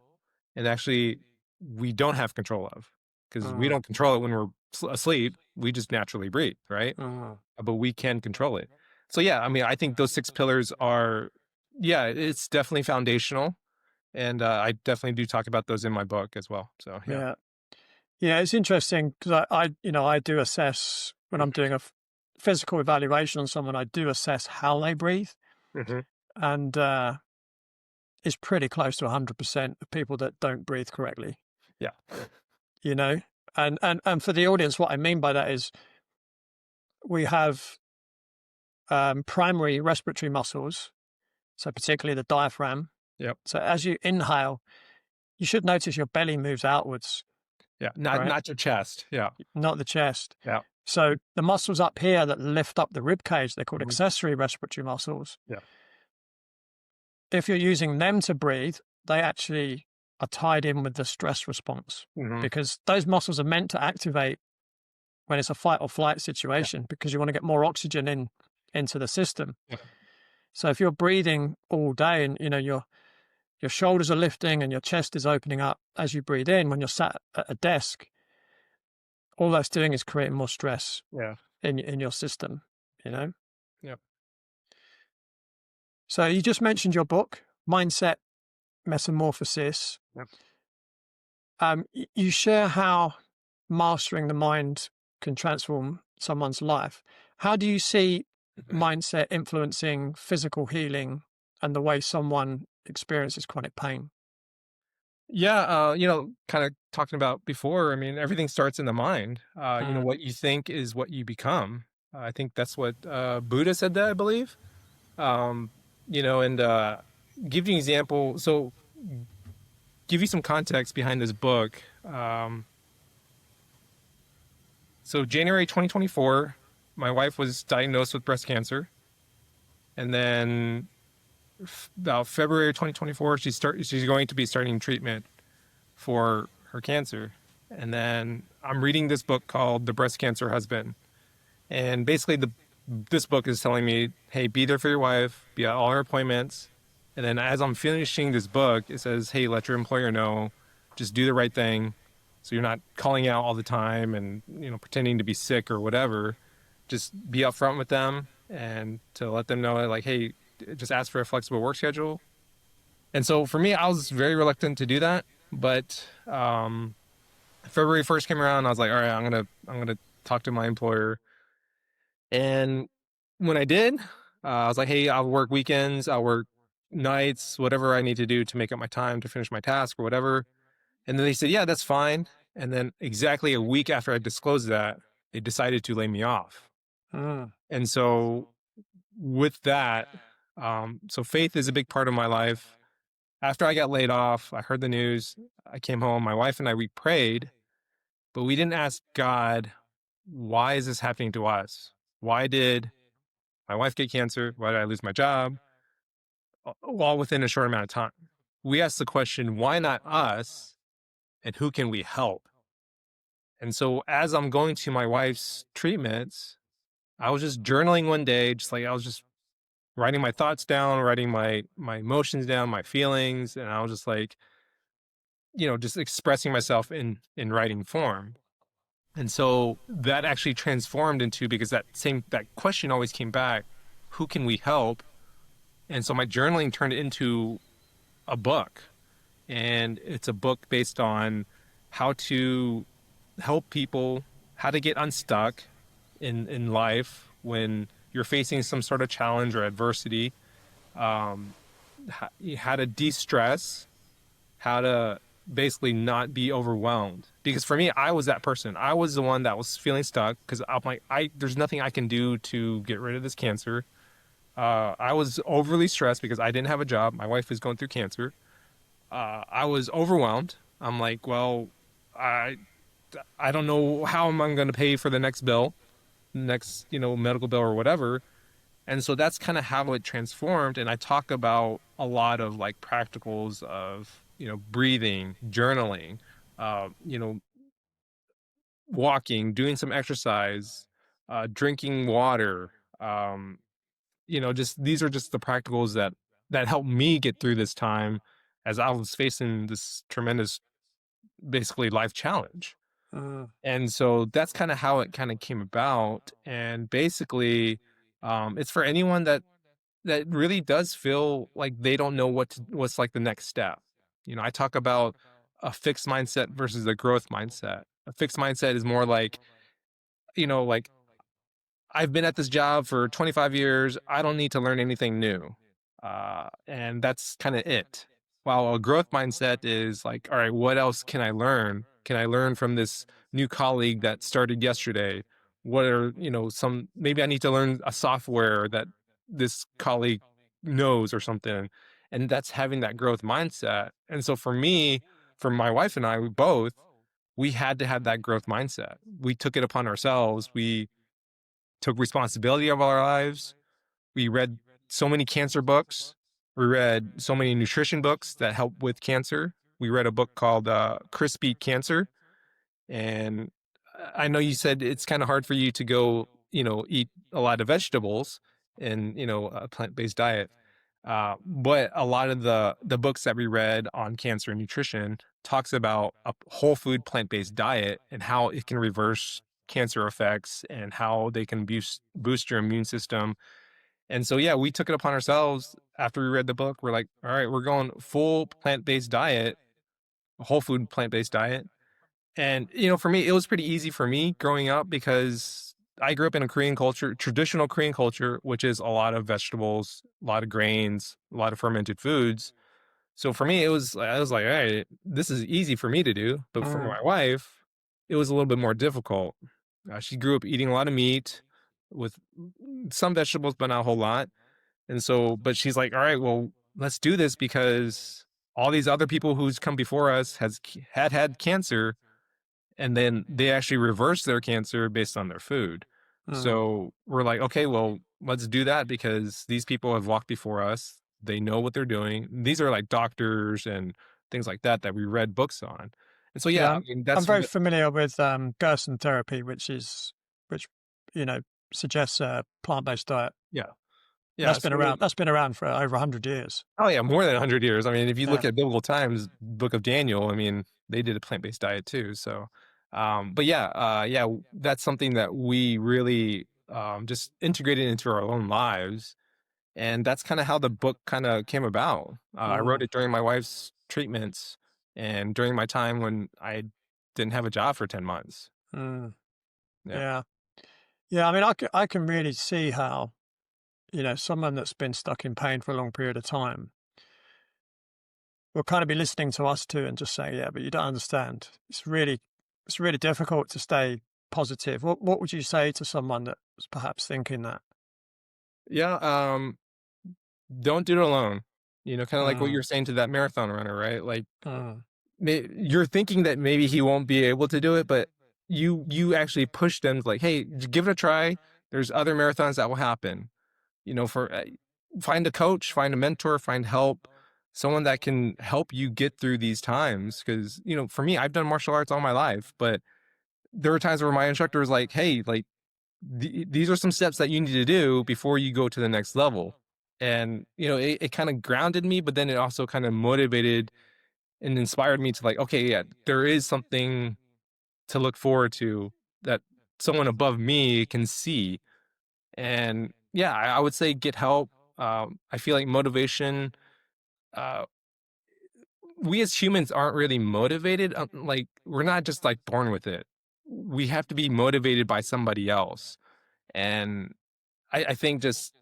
and actually we don't have control of, because we Mm, don't control it when we're asleep. We just naturally breathe, right? mm. But we can control it. So yeah, I mean, I think those six pillars are, yeah, it's definitely foundational, and I definitely do talk about those in my book as well. So yeah. Yeah. Yeah, it's interesting because I do assess when I'm doing a physical evaluation on someone, I do assess how they breathe. Hmm. And it's pretty close to 100% of people that don't breathe correctly, Yeah. you know? And for the audience, what I mean by that is we have primary respiratory muscles, so particularly the diaphragm. Yep. So as you inhale, you should notice your belly moves outwards, Yeah. Not right? not your chest. Yeah. Not the chest. Yeah. So the muscles up here that lift up the rib cage, they're called Mhm. accessory respiratory muscles. Yeah. If you're using them to breathe, they actually are tied in with the stress response Hmm. because those muscles are meant to activate when it's a fight or flight Yeah. situation because you want to get more oxygen into the system. Yeah. So if you're breathing all day and your shoulders are lifting and your chest is opening up as you breathe in when you're sat at a desk, all that's doing is creating more stress Yeah. in your system, you know? Yeah. So you just mentioned your book, Mindset Metamorphosis. Yep. You share how mastering the mind can transform someone's life. How do you see mindset influencing physical healing and the way someone experiences chronic pain? Yeah, kind of talking about before, I mean, everything starts in the mind. Mm, What you think is what you become. I think that's what Buddha said that, I believe. And give you an example. So, give you some context behind this book. So, January 2024, my wife was diagnosed with breast cancer. And then about February 2024, she's going to be starting treatment for her cancer. And then I'm reading this book called The Breast Cancer Husband. And basically this book is telling me, hey, be there for your wife, be at all her appointments. And then as I'm finishing this book, it says, hey, let your employer know, just do the right thing. So you're not calling out all the time and, pretending to be sick or whatever. Just be upfront with them and to let them know, like, hey, just ask for a flexible work schedule. And so for me, I was very reluctant to do that. But February 1st came around, I was like, all right, I'm gonna talk to my employer. And when I did, I was like, hey, I'll work weekends, I'll work nights, whatever I need to do to make up my time to finish my task or whatever. And then they said, yeah, that's fine. And then exactly a week after I disclosed that, they decided to lay me off. mm, And so with that, so faith is a big part of my life. After I got laid off, I heard the news. I came home. My wife and we prayed, but we didn't ask God, why is this happening to us? Why did my wife get cancer? Why did I lose my job? All within a short amount of time. We asked the question, why not us? And who can we help? And so as I'm going to my wife's treatments, I was just journaling one day, just like I was just writing my thoughts down, writing my emotions down, my feelings, and I was just like, just expressing myself in writing form. And so that actually transformed into, because that question always came back, who can we help? And so my journaling turned into a book. And it's a book based on how to help people, how to get unstuck in life when you're facing some sort of challenge or adversity, um, how to de-stress, how to basically not be overwhelmed. Because for me, I was that person. I was the one that was feeling stuck because I'm like, there's nothing I can do to get rid of this cancer. I was overly stressed because I didn't have a job. My wife is going through cancer. I was overwhelmed. I'm like, well, I I don't know how am I going to pay for the next bill, next medical bill or whatever. And so that's kind of how it transformed. And I talk about a lot of like practicals of breathing, journaling, uh, you know walking, doing some exercise, drinking water. Um, just these are just the practicals that helped me get through this time as I was facing this tremendous, basically life challenge. Mm, And so that's kind of how it kind of came about. And basically, it's for anyone that really does feel like they don't know what's like the next step. I talk about a fixed mindset versus a growth mindset. A fixed mindset is more like I've been at this job for 25 years. I don't need to learn anything new. And that's kind of it. While a growth mindset is like, all right, what else can I learn? Can I learn from this new colleague that started yesterday? What are, maybe I need to learn a software that this colleague knows or something. And that's having that growth mindset. And so for my wife and I, we had to have that growth mindset. We took it upon ourselves. We took responsibility of our lives. We read so many cancer books. We read so many nutrition books that help with cancer. We read a book called Chris Beat Cancer. And I know you said it's kind of hard for you to go, eat a lot of vegetables and, a plant based diet. But a lot of the books that we read on cancer and nutrition talks about a whole food plant based diet and how it can reverse cancer effects and how they can boost your immune system. And so yeah, we took it upon ourselves after we read the book. We're like, all right, we're going full plant based diet, whole food plant based diet. And for me, it was pretty easy for me growing up because I grew up in a Korean culture, traditional Korean culture, which is a lot of vegetables, a lot of grains, a lot of fermented foods. So for me, I was like, hey, this is easy for me to do. But for mm, my wife, it was a little bit more difficult. She grew up eating a lot of meat with some vegetables, but not a whole lot. And so, but she's like, all right, well, let's do this because all these other people who's come before us had cancer, and then they actually reverse their cancer based on their food. mm. So we're like, okay, well, let's do that because these people have walked before us. They know what they're doing. These are like doctors and things like that we read books on. And so, Yeah, yeah, I I'm, mean, I'm very familiar with Gerson therapy, which you know suggests a plant-based diet. yeah, And yeah. So, that's been around for over 100 years. oh yeah, more than 100 years. I mean, if you Yeah. look at biblical times, Book of Daniel, I mean, they did a plant-based diet too. So, but yeah, that's something that we really just integrated into our own lives. And that's kind of how the book kind of came about. I wrote Mm, it during my wife's treatments and during my time when I didn't have a job for 10 months. mm, Yeah. yeah. Yeah. I mean, I can really see how, someone that's been stuck in pain for a long period of time will kind of be listening to us too and just say, yeah, but you don't understand. It's really difficult to stay positive. What would you say to someone that's perhaps thinking that? Yeah. Don't do it alone. Kind of like what Mm, you're saying to that marathon runner, right? Like mm, you're thinking that maybe he won't be able to do it, but you actually push them like, hey, give it a try. There's other marathons that will happen. For find a coach, find a mentor, find help, someone that can help you get through these times. Because for me, I've done martial arts all my life, but there were times where my instructor was like, hey, like these are some steps that you need to do before you go to the next level. And it kind of grounded me, but then it also kind of motivated and inspired me to like, okay, yeah, there is something to look forward to that someone above me can see. And yeah, I would say get help. I feel like motivation, uh, we as humans aren't really motivated. Like, we're not just like born with it. We have to be motivated by somebody else. And I think just,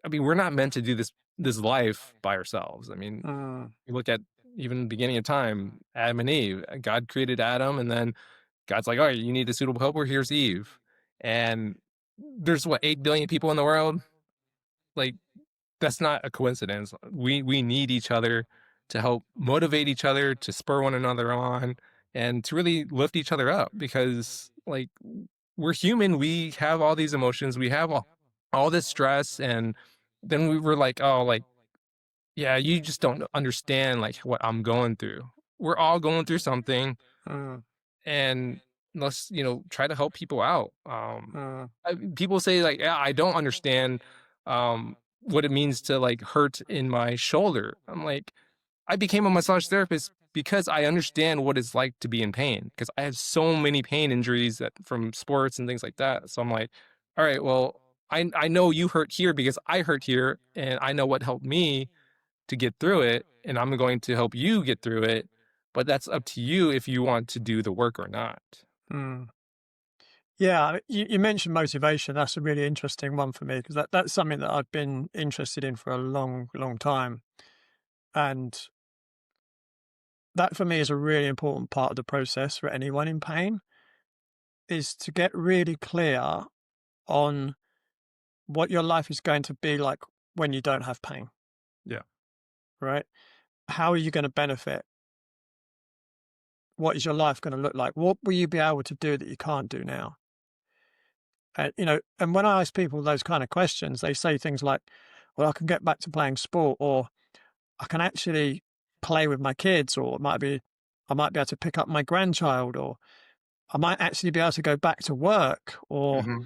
I mean, we're not meant to do this life by ourselves. I mean, Mm, you look at even the beginning of time, Adam and Eve. God created Adam, and then God's like, "All right, you need a suitable helper. Here's Eve." And there's what 8 billion people in the world. Like, that's not a coincidence. We need each other to help motivate each other, to spur one another on, and to really lift each other up because, like, we're human. We have all these emotions. We have all this stress, and then we were like, "Oh, like, yeah, you just don't understand like what I'm going through." We're all going through something, mm, and let's, try to help people out. mm, People say like, "Yeah, I don't understand what it means to like hurt in my shoulder." I'm like, I became a massage therapist because I understand what it's like to be in pain because I have so many pain injuries that from sports and things like that. So I'm like, all right, well, I know you hurt here because I hurt here, and I know what helped me to get through it, and I'm going to help you get through it. But that's up to you if you want to do the work or not. mm. Yeah, you mentioned motivation. That's a really interesting one for me because that's something that I've been interested in for a long, long time. And that for me is a really important part of the process for anyone in pain is to get really clear on what your life is going to be like when you don't have pain, Yeah. right? How are you going to benefit? What is your life going to look like? What will you be able to do that you can't do now? And when I ask people those kind of questions, they say things like, well, I can get back to playing sport, or I can actually play with my kids, or I might be able to pick up my grandchild, or I might actually be able to go back to work, or Hmm.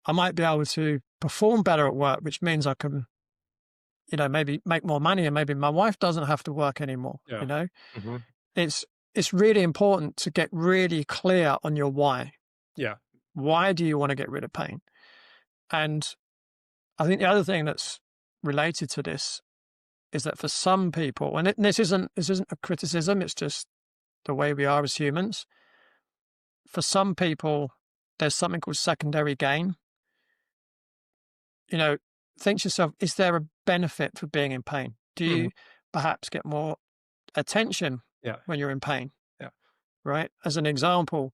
I might be able to perform better at work, which means I can, maybe make more money and maybe my wife doesn't have to work anymore. Yeah. Hmm. It's it's really important to get really clear on your why. Yeah. Why do you want to get rid of pain? And I think the other thing that's related to this is that for some people, and this isn't a criticism, it's just the way we are as humans. For some people, there's something called secondary gain. You know, think to yourself, is there a benefit for being in pain? Do Hmm. you perhaps get more attention Yeah. when you're in pain? Yeah. Right? As an example,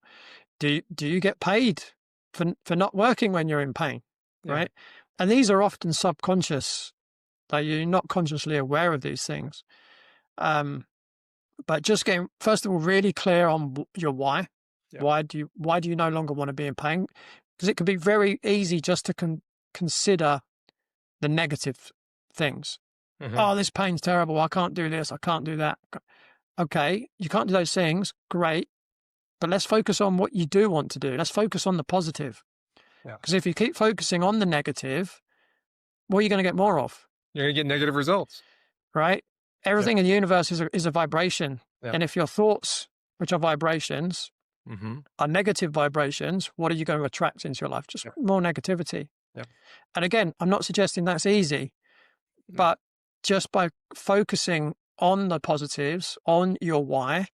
do you get paid for not working when you're in pain? Yeah. Right? And these are often subconscious. Like you're not consciously aware of these things. Um, but just getting first of all really clear on your why. Yeah. Why do you no longer want to be in pain? Because it can be very easy just to consider the negative things. Hmm. Oh, this pain's terrible. I can't do this. I can't do that. Okay, you can't do those things. Great. But let's focus on what you do want to do. Let's focus on the positive. Yeah. Because if you keep focusing on the negative, what are you going to get more of? You're gonna get negative results. Right? Yeah. Everything in the universe is a vibration. Yeah. And if your thoughts, which are vibrations, Hmm. are negative vibrations, what are you going to attract into your life? Just Yeah. more negativity. Yeah. And again, I'm not suggesting that's easy, No. but just by focusing on the positives, on your why,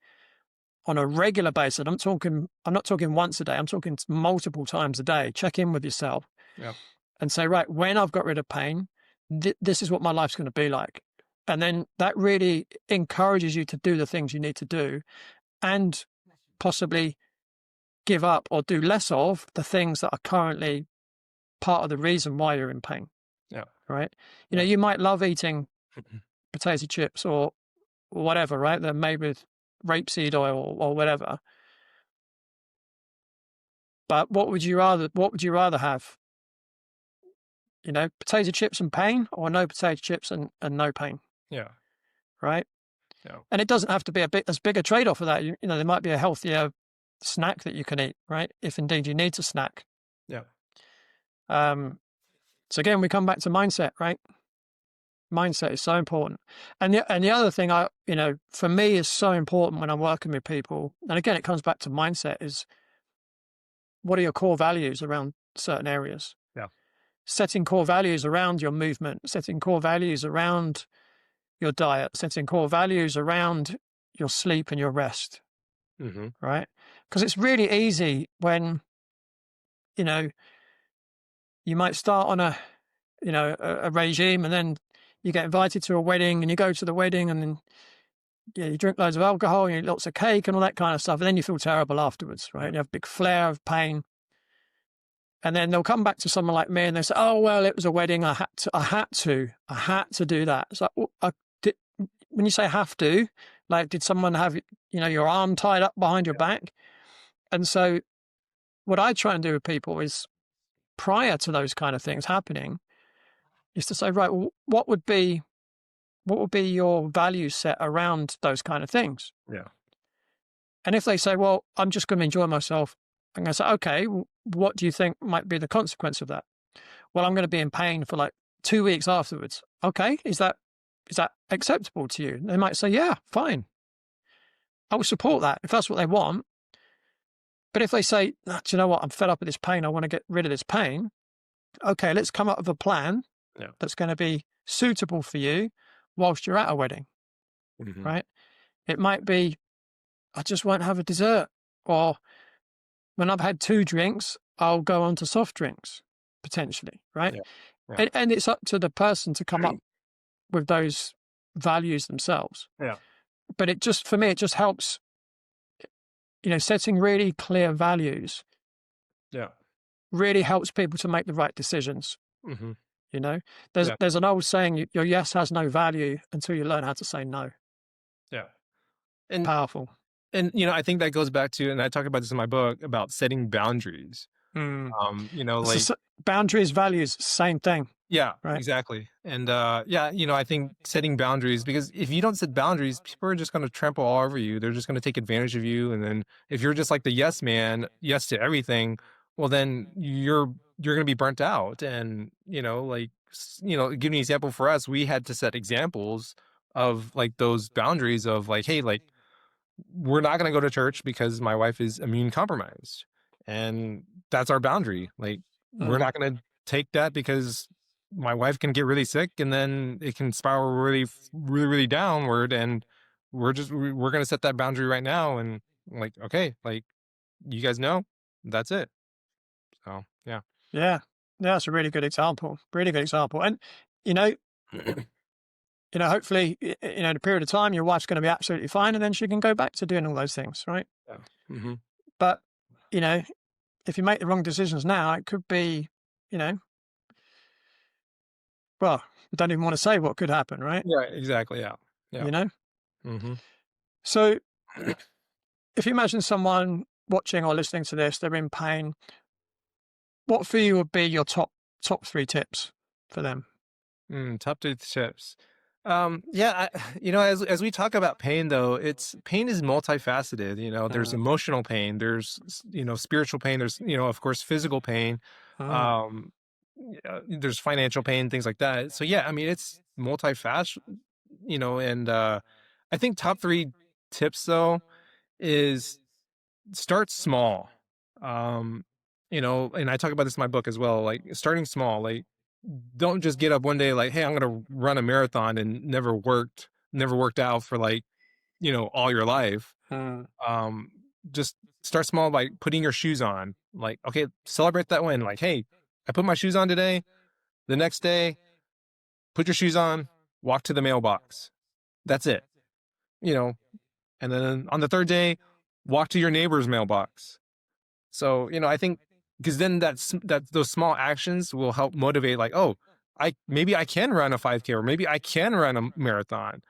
on a regular basis, I'm not talking once a day, I'm talking multiple times a day. Check in with yourself Yeah. and say, right, when I've got rid of pain, this is what my life's going to be like. And then that really encourages you to do the things you need to do and possibly give up or do less of the things that are currently part of the reason why you're in pain, Yeah. right? Yeah. You might love eating potato chips or whatever, right? They're made with rapeseed oil or whatever. But what would you rather have? Potato chips and pain or no potato chips and no pain, Yeah. right? Yeah. And it doesn't have to be as big a trade-off for that. There might be a healthier snack that you can eat, right? If indeed you need to snack. Yeah. So again, we come back to mindset, right? Mindset is so important. And the other thing for me is so important when I'm working with people, and again, it comes back to mindset is what are your core values around certain areas? Yeah. Setting core values around your movement, setting core values around your diet, setting core values around your sleep and your rest, Hmm. right? Because it's really easy when, you know, you might start on a a regime, and then you get invited to a wedding, and you go to the wedding, and then you drink loads of alcohol, and you eat lots of cake and all that kind of stuff, and then you feel terrible afterwards, right? And you have a big flare of pain. And then they'll come back to someone like me and they say, "Oh, well, it was a wedding. I had to do that." It's like, well, when you say have to, like, did someone have, your arm tied up behind your back? And so what I try and do with people is, prior to those kind of things happening, is to say, right, well, what would be your value set around those kind of things? Yeah. And if they say, well, I'm just going to enjoy myself, I'm going to say, okay, what do you think might be the consequence of that? Well, I'm going to be in pain for like 2 weeks afterwards. Okay, is that acceptable to you? They might say, yeah, fine. I will support that if that's what they want. But if they say, do you know what, I'm fed up with this pain, I want to get rid of this pain. Okay, let's come up with a plan that's going to be suitable for you whilst you're at a wedding, right? It might be, I just won't have a dessert, or when I've had 2 drinks, I'll go on to soft drinks, potentially, right? Yeah. And it's up to the person to come up with those values themselves. Yeah. But for me, it just helps, setting really clear values. Yeah. Really helps people to make the right decisions. Mm-hmm. There's an old saying, your yes has no value until you learn how to say no. Yeah. And powerful. And, I think that goes back to, and I talk about this in my book, about setting boundaries. Like boundaries, values, same thing. Yeah, right? Exactly. And, I think setting boundaries, because if you don't set boundaries, people are just going to trample all over you. They're just going to take advantage of you. And then if you're just like the yes man, yes to everything, well, then you're going to be burnt out. And, give me an example for us, we had to set examples of like those boundaries of like, hey, like, we're not going to go to church because my wife is immune compromised. And that's our boundary. Like, we're not going to take that because my wife can get really sick and then it can spiral really, really, really downward. And we're going to set that boundary right now. And like, okay, like, you guys know, that's it. So, yeah. Yeah. That's a really good example. Really good example. And, hopefully, in a period of time, your wife's going to be absolutely fine, and then she can go back to doing all those things, right? Yeah. Mm-hmm. But, if you make the wrong decisions now, it could be, well, I don't even want to say what could happen, right? Yeah, exactly. Yeah. Yeah. Mm-hmm. So if you imagine someone watching or listening to this, they're in pain, what for you would be your top 3 tips for them? Top 3 tips. As we talk about pain, though, pain is multifaceted. There's emotional pain, there's spiritual pain, there's of course physical pain, there's financial pain, things like that. So yeah, I mean, it's multifaceted. And I think top 3 tips though is start small. And I talk about this in my book as well, like starting small. Like, don't just get up one day like, hey, I'm going to run a marathon, and never worked out for like, all your life. Just start small by putting your shoes on. Like, okay, celebrate that win. Like, hey, I put my shoes on today. The next day, put your shoes on, walk to the mailbox. That's it. And then on the 3rd day, walk to your neighbor's mailbox. So, I think, because then those small actions will help motivate, like, oh, maybe I can run a 5K, or maybe I can run a marathon.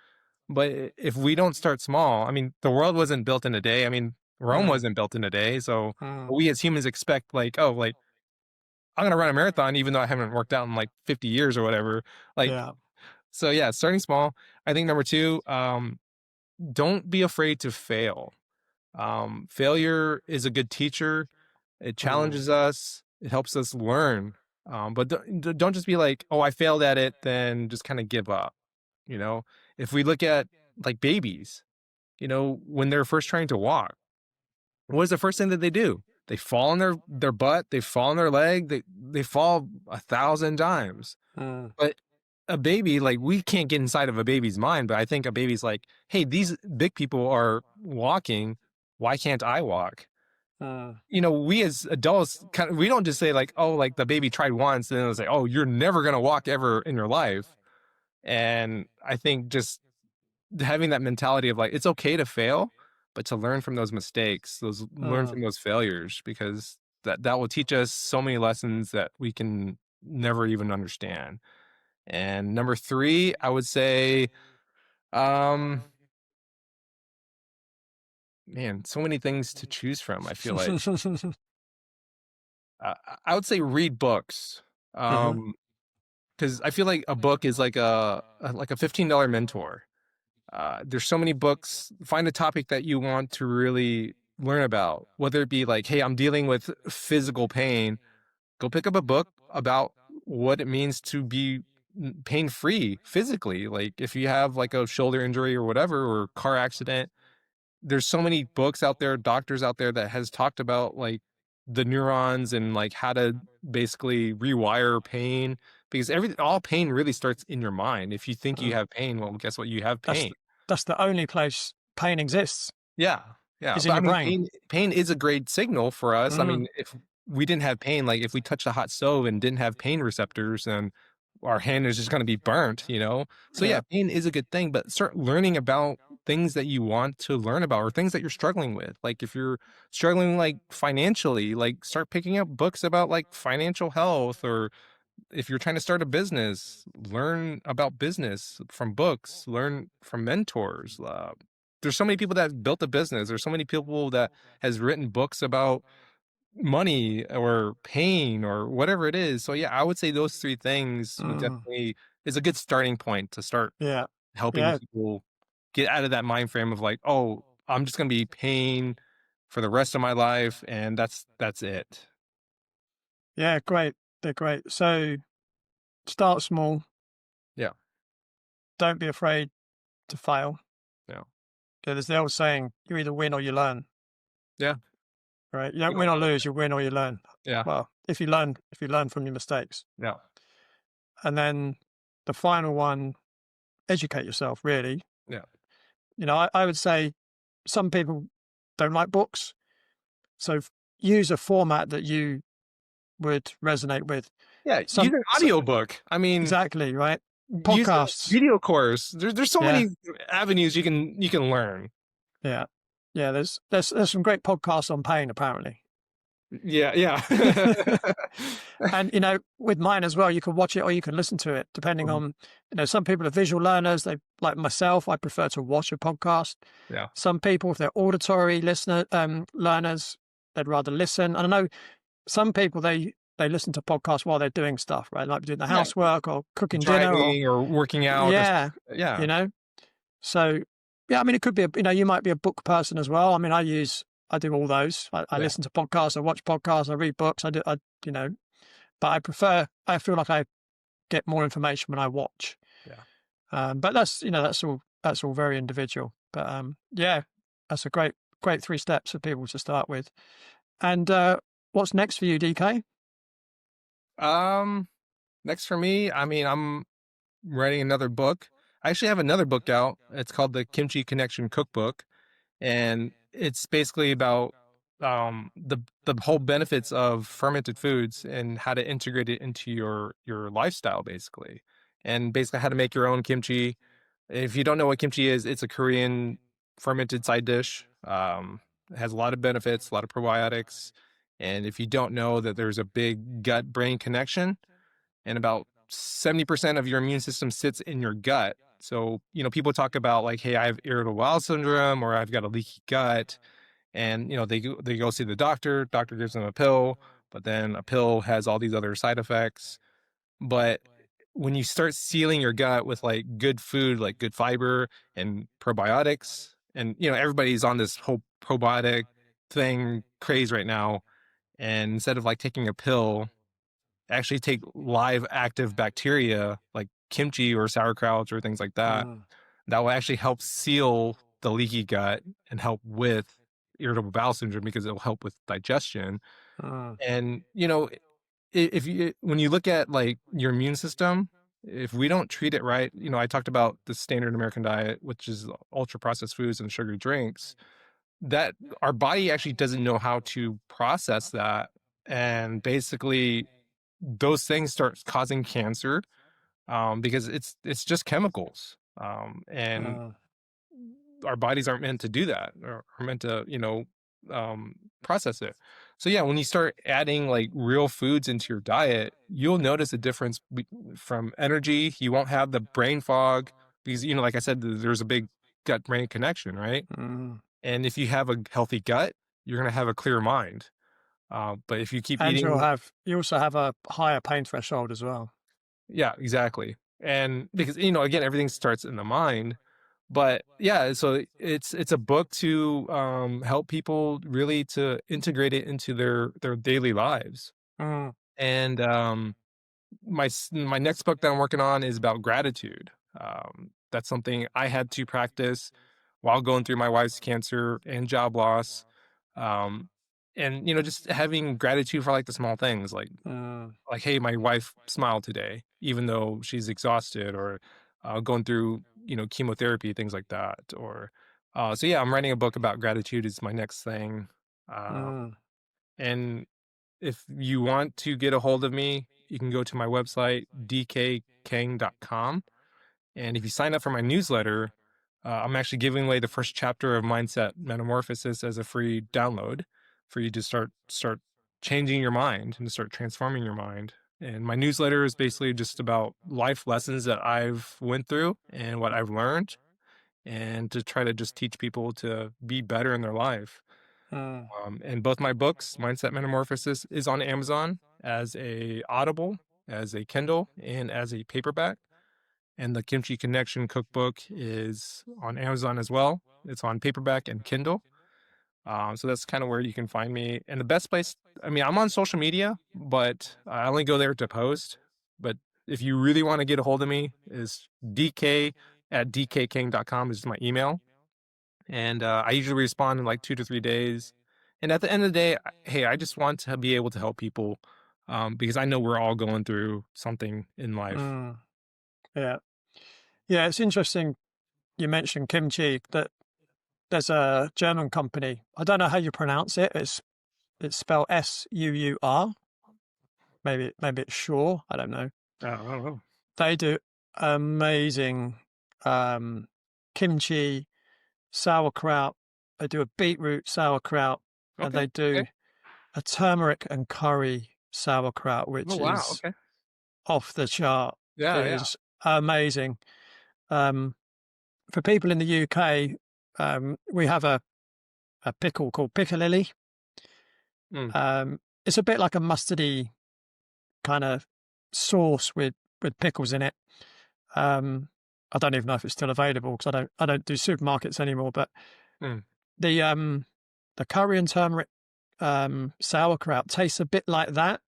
But if we don't start small, I mean, the world wasn't built in a day. I mean, Rome wasn't built in a day. So we as humans expect like, oh, like, I'm going to run a marathon, even though I haven't worked out in like 50 years or whatever. Like, so yeah, starting small. I think number 2, don't be afraid to fail. Failure is a good teacher. It challenges us. It helps us learn. But don't just be like, oh, I failed at it, then just kind of give up. If we look at like babies, when they're first trying to walk, what is the first thing that they do? They fall on their butt. They fall on their leg. They fall 1,000 times. But a baby, like, we can't get inside of a baby's mind, but I think a baby's like, hey, these big people are walking. Why can't I walk? Mm. We as adults we don't just say like, oh, like the baby tried once and then it was like, oh, you're never gonna walk ever in your life. And I think just having that mentality of like it's okay to fail, but to learn from those mistakes, those learn Mm. from those failures, because that will teach us so many lessons that we can never even understand. And number three, I would say, um, man, so many things to choose from. I feel like I would say read books. Mhm. Because I feel like a book is like a $15 mentor. There's so many books. Find a topic that you want to really learn about, whether it be like, hey, I'm dealing with physical pain. Go pick up a book about what it means to be pain free physically. Like if you have like a shoulder injury or whatever, or car accident, there's so many books out there, doctors out there that has talked about like the neurons and like how to basically rewire pain, because everything all pain really starts in your mind. If you think you Mm. have pain, well, guess what? You have That's pain. that's the only place pain exists, Yeah, yeah, is in but I your mean, brain. pain is a great signal for us. I Mm. mean, if we didn't have pain, like if we touched a hot stove and didn't have pain receptors, then our hand is just going to be burnt. So yeah, Yeah. pain is a good thing, but start learning about things that you want to learn about or things that you're struggling with. Like if you're struggling like financially, like start picking up books about like financial health, or if you're trying to start a business, learn about business from books, learn from mentors. There's so many people that have built a business. There's so many people that has written books about money or pain or whatever it is. So yeah, I would say those three things would Mm. definitely is a good starting point to start Yeah. helping Yeah. people get out of that mind frame of like, oh, I'm just gonna be pain for the rest of my life, and that's it. Yeah. Great. They're great. So start small. Yeah, Don't be afraid to fail. yeah, There's the old saying, you either win or you learn, yeah, right? You don't yeah, win or lose, you win or you learn. yeah, Well, if you learn from your mistakes. yeah, And then the final one, educate yourself, really. yeah. I would say some people don't like books. So use a format that you would resonate with. Yeah, use Some, an so, audiobook. I mean, exactly, right? use a Podcasts. video course. There's so Yeah. many avenues you can learn. Yeah. Yeah. There's some great podcasts on pain, apparently. Yeah, yeah. And, with mine as well, you can watch it or you can listen to it, depending Mhm. on, some people are visual learners. They, like myself, I prefer to watch a podcast. Yeah, Some people, if they're auditory learners, they'd rather listen. And I know some people, they listen to podcasts while they're doing stuff, right? Like doing the yeah. housework or cooking dinner or, Driving or working out or yeah, you yeah, know? So, yeah, I mean, it could be, you might be a book person as well. I mean, I do all those. I yeah, listen to podcasts, I watch podcasts, I read books, you know, but I feel like I get more information when I watch. yeah. But that's all very individual. But yeah, that's a great three steps for people to start with. And what's next for you, DK? Um, Next for me, I mean, I'm writing another book. I actually have another book out. It's called the Kimchi Connection Cookbook, and it's basically about the whole benefits of fermented foods and how to integrate it into your lifestyle, basically, and basically how to make your own kimchi. If you don't know what kimchi is, it's a Korean fermented side dish. It has a lot of benefits, a lot of probiotics, and if you don't know that there's a big gut brain connection, and about 70% of your immune system sits in your gut. So, people talk about like, hey, I have irritable bowel syndrome or I've got a leaky gut. And, they go see the doctor gives them a pill, but then a pill has all these other side effects. But when you start sealing your gut with like good food, like good fiber and probiotics, and, everybody's on this whole probiotic thing craze right now. And instead of like taking a pill, actually take live active bacteria like kimchi or sauerkraut or things like that Mm, that will actually help seal the leaky gut and help with irritable bowel syndrome because it'll help with digestion. mm, And if you when you look at like your immune system, if we don't treat it right, I talked about the standard American diet, which is ultra processed foods and sugary drinks. that our body actually doesn't know how to process that, and basically those things start causing cancer, because it's just chemicals, and Mm, our bodies aren't meant to do that, or are meant to, process it. So yeah, when you start adding like real foods into your diet, you'll notice a difference from energy. You won't have the brain fog because, like I said, there's a big gut brain connection, right? mm. And if you have a healthy gut, you're going to have a clear mind. But if you keep And eating, you also have a higher pain threshold as well. yeah, exactly. And because, again, everything starts in the mind. But yeah, so it's a book to help people really to integrate it into their daily lives. Mm, And my next book that I'm working on is about gratitude. That's something I had to practice while going through my wife's cancer and job loss. Um, and just having gratitude for like the small things, mm, hey, my wife smiled today, even though she's exhausted, or going through chemotherapy, things like that. Or so yeah, I'm writing a book about gratitude is my next thing. mm, And if you want to get a hold of me, you can go to my website, dkkang.com. And if you sign up for my newsletter, I'm actually giving away the first chapter of Mindset Metamorphosis as a free download for you to start changing your mind and to start transforming your mind. And my newsletter is basically just about life lessons that I've went through and what I've learned, and to try to just teach people to be better in their life. mm, And both my books, Mindset Metamorphosis, is on Amazon as a Audible, as a Kindle, and as a paperback. And the Kimchi Connection cookbook is on Amazon as well. It's on paperback and Kindle. So that's kind of where you can find me. And the best place, I mean, I'm on social media, but I only go there to post. But if you really want to get a hold of me, is dk@dkking.com is my email. And I usually respond in like 2 to 3 days. And at the end of the day, hey, I just want to be able to help people, because I know we're all going through something in life. mm. Yeah. Yeah, it's interesting you mentioned kimchi, that there's a German company. I don't know how you pronounce it. It's spelled Suur. Maybe it's Shaw. I don't know. I don't know. They do amazing um, kimchi, sauerkraut. They do a beetroot sauerkraut, and Okay. they do Okay. a turmeric and curry sauerkraut, Oh which wow. is Okay. off the chart. Yeah. It Yeah. is amazing. Um, for people in the UK, we have a pickle called piccalilli. Mm, It's a bit like a mustardy kind of sauce with pickles in it. Um, I don't even know if it's still available because I don't do supermarkets anymore. But mm. the the curry and turmeric sauerkraut tastes a bit like that.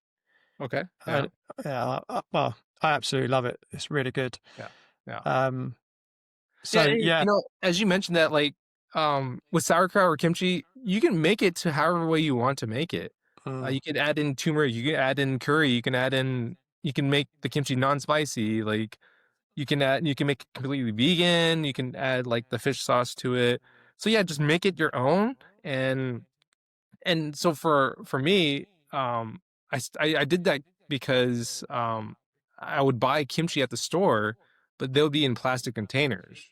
Okay. Uh, Yeah. yeah, well, I absolutely love it. It's really good. Yeah. Yeah. Um, Yeah. so And, yeah, as you mentioned that, like, with sauerkraut or kimchi, you can make it to however way you want to make it. mm, You can add in turmeric, you can add in curry, you can make the kimchi non-spicy. Like, you can make it completely vegan. You can add like the fish sauce to it. So yeah, just make it your own. And so for me, I did that because I would buy kimchi at the store, but they'll be in plastic containers.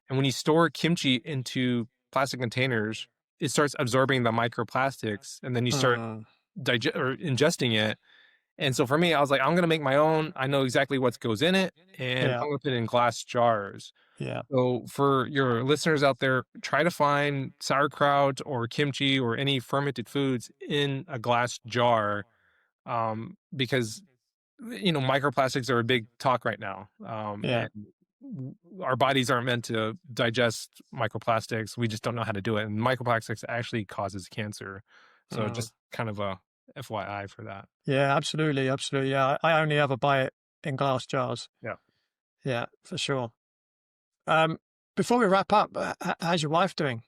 And when you store kimchi into plastic containers, it starts absorbing the microplastics, and then you start mm, digest or ingesting it. And so for me, I was like, I'm gonna make my own. I know exactly what goes in it, and yeah, I'm gonna put it in glass jars. yeah, So for your listeners out there, try to find sauerkraut or kimchi or any fermented foods in a glass jar, because microplastics are a big talk right now, yeah, and our bodies aren't meant to digest microplastics. We just don't know how to do it, and microplastics actually causes cancer. So mm, just kind of a FYI for that. yeah, absolutely, absolutely. Yeah, I only ever buy it in glass jars. Yeah. Yeah, for sure. Um, before we wrap up, how's your wife doing?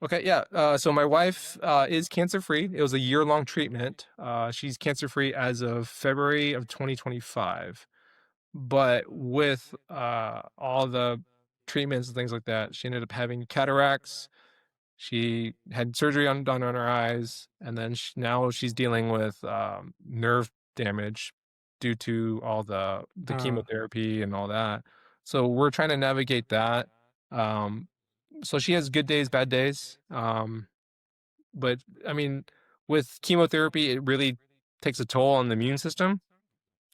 Okay, yeah. So my wife is cancer free. It was a year-long treatment. She's cancer free as of February of 2025. But with all the treatments and things like that, she ended up having cataracts. She had surgery done on her eyes, and then now she's dealing with nerve damage due to all the Oh, chemotherapy and all that. So we're trying to navigate that. Um, so she has good days, bad days. But I mean, with chemotherapy, it really takes a toll on the immune system.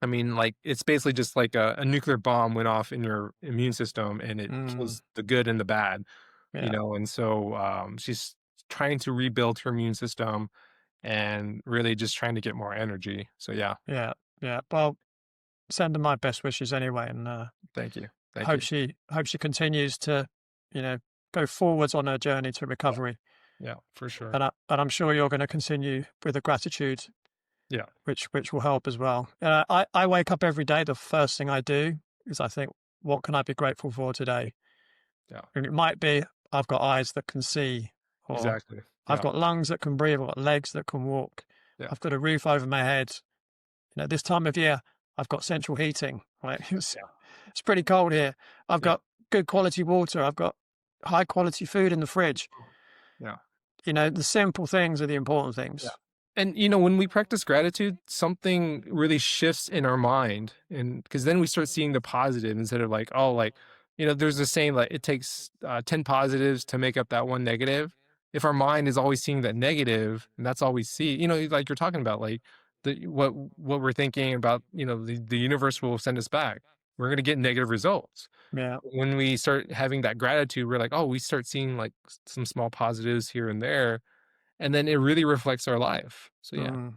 I mean, like, it's basically just like a nuclear bomb went off in your immune system and it mm, kills the good and the bad, yeah, and so she's trying to rebuild her immune system and really just trying to get more energy. So yeah, yeah, yeah. Well, send her my best wishes anyway, and thank you. Thank hope you. she continues to, you know, go forwards on her journey to Yeah, recovery. yeah, for sure. And I'm sure you're going to continue with the gratitude, Yeah, which will help as well. I wake up every day. The first thing I do is I think, what can I be grateful for today? yeah, And it might be I've got eyes that can see, or exactly. I've Yeah, got lungs that can breathe, I've got legs that can walk, yeah, I've got a roof over my head. This time of year, I've got central heating. Right, yeah, it's pretty cold here. I've yeah, got good quality water. I've got high quality food in the fridge. yeah. The simple things are the important Yeah. things. And when we practice gratitude, something really shifts in our mind. And because then we start seeing the positive instead of like, oh, like, there's a saying like it takes 10 positives to make up that one negative. If our mind is always seeing that negative and that's all we see, like you're talking about, like what we're thinking about, the universe will send us back. We're going to get negative results. Yeah. When we start having that gratitude, we're like, oh, we start seeing like some small positives here and there, and then it really reflects our life. So yeah. Mm,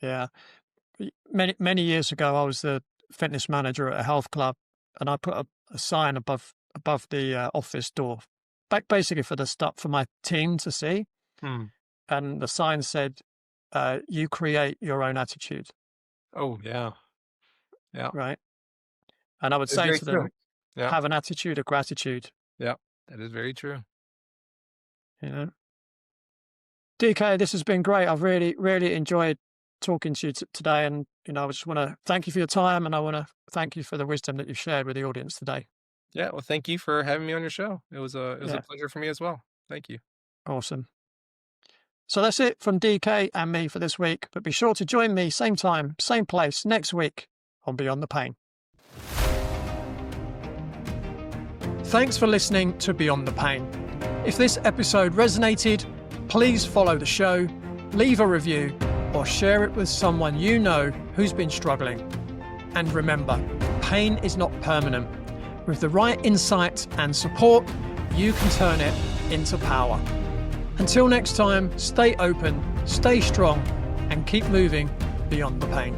yeah. Many years ago, I was the fitness manager at a health club, and I put a sign above the office door, basically for the stuff for my team to see. Hmm. And the sign said, "You create your own attitude." Oh, yeah. Yeah. Right. And I would It's say very to true. them, Yeah. "Have an attitude of gratitude." Yeah. That is very true. You know, DK, this has been great. I've really enjoyed talking to you today, and I just want to thank you for your time, and I want to thank you for the wisdom that you've shared with the audience today. Yeah. Well, thank you for having me on your show. It was a Yeah, pleasure for me as well. Thank you. awesome. So that's it from DK and me for this week. But be sure to join me same time, same place next week on Beyond the Pain. Thanks for listening to Beyond the Pain. If this episode resonated, please follow the show, leave a review, or share it with someone you know who's been struggling. And remember, pain is not permanent. With the right insight and support, you can turn it into power. Until next time, stay open, stay strong, and keep moving beyond the pain.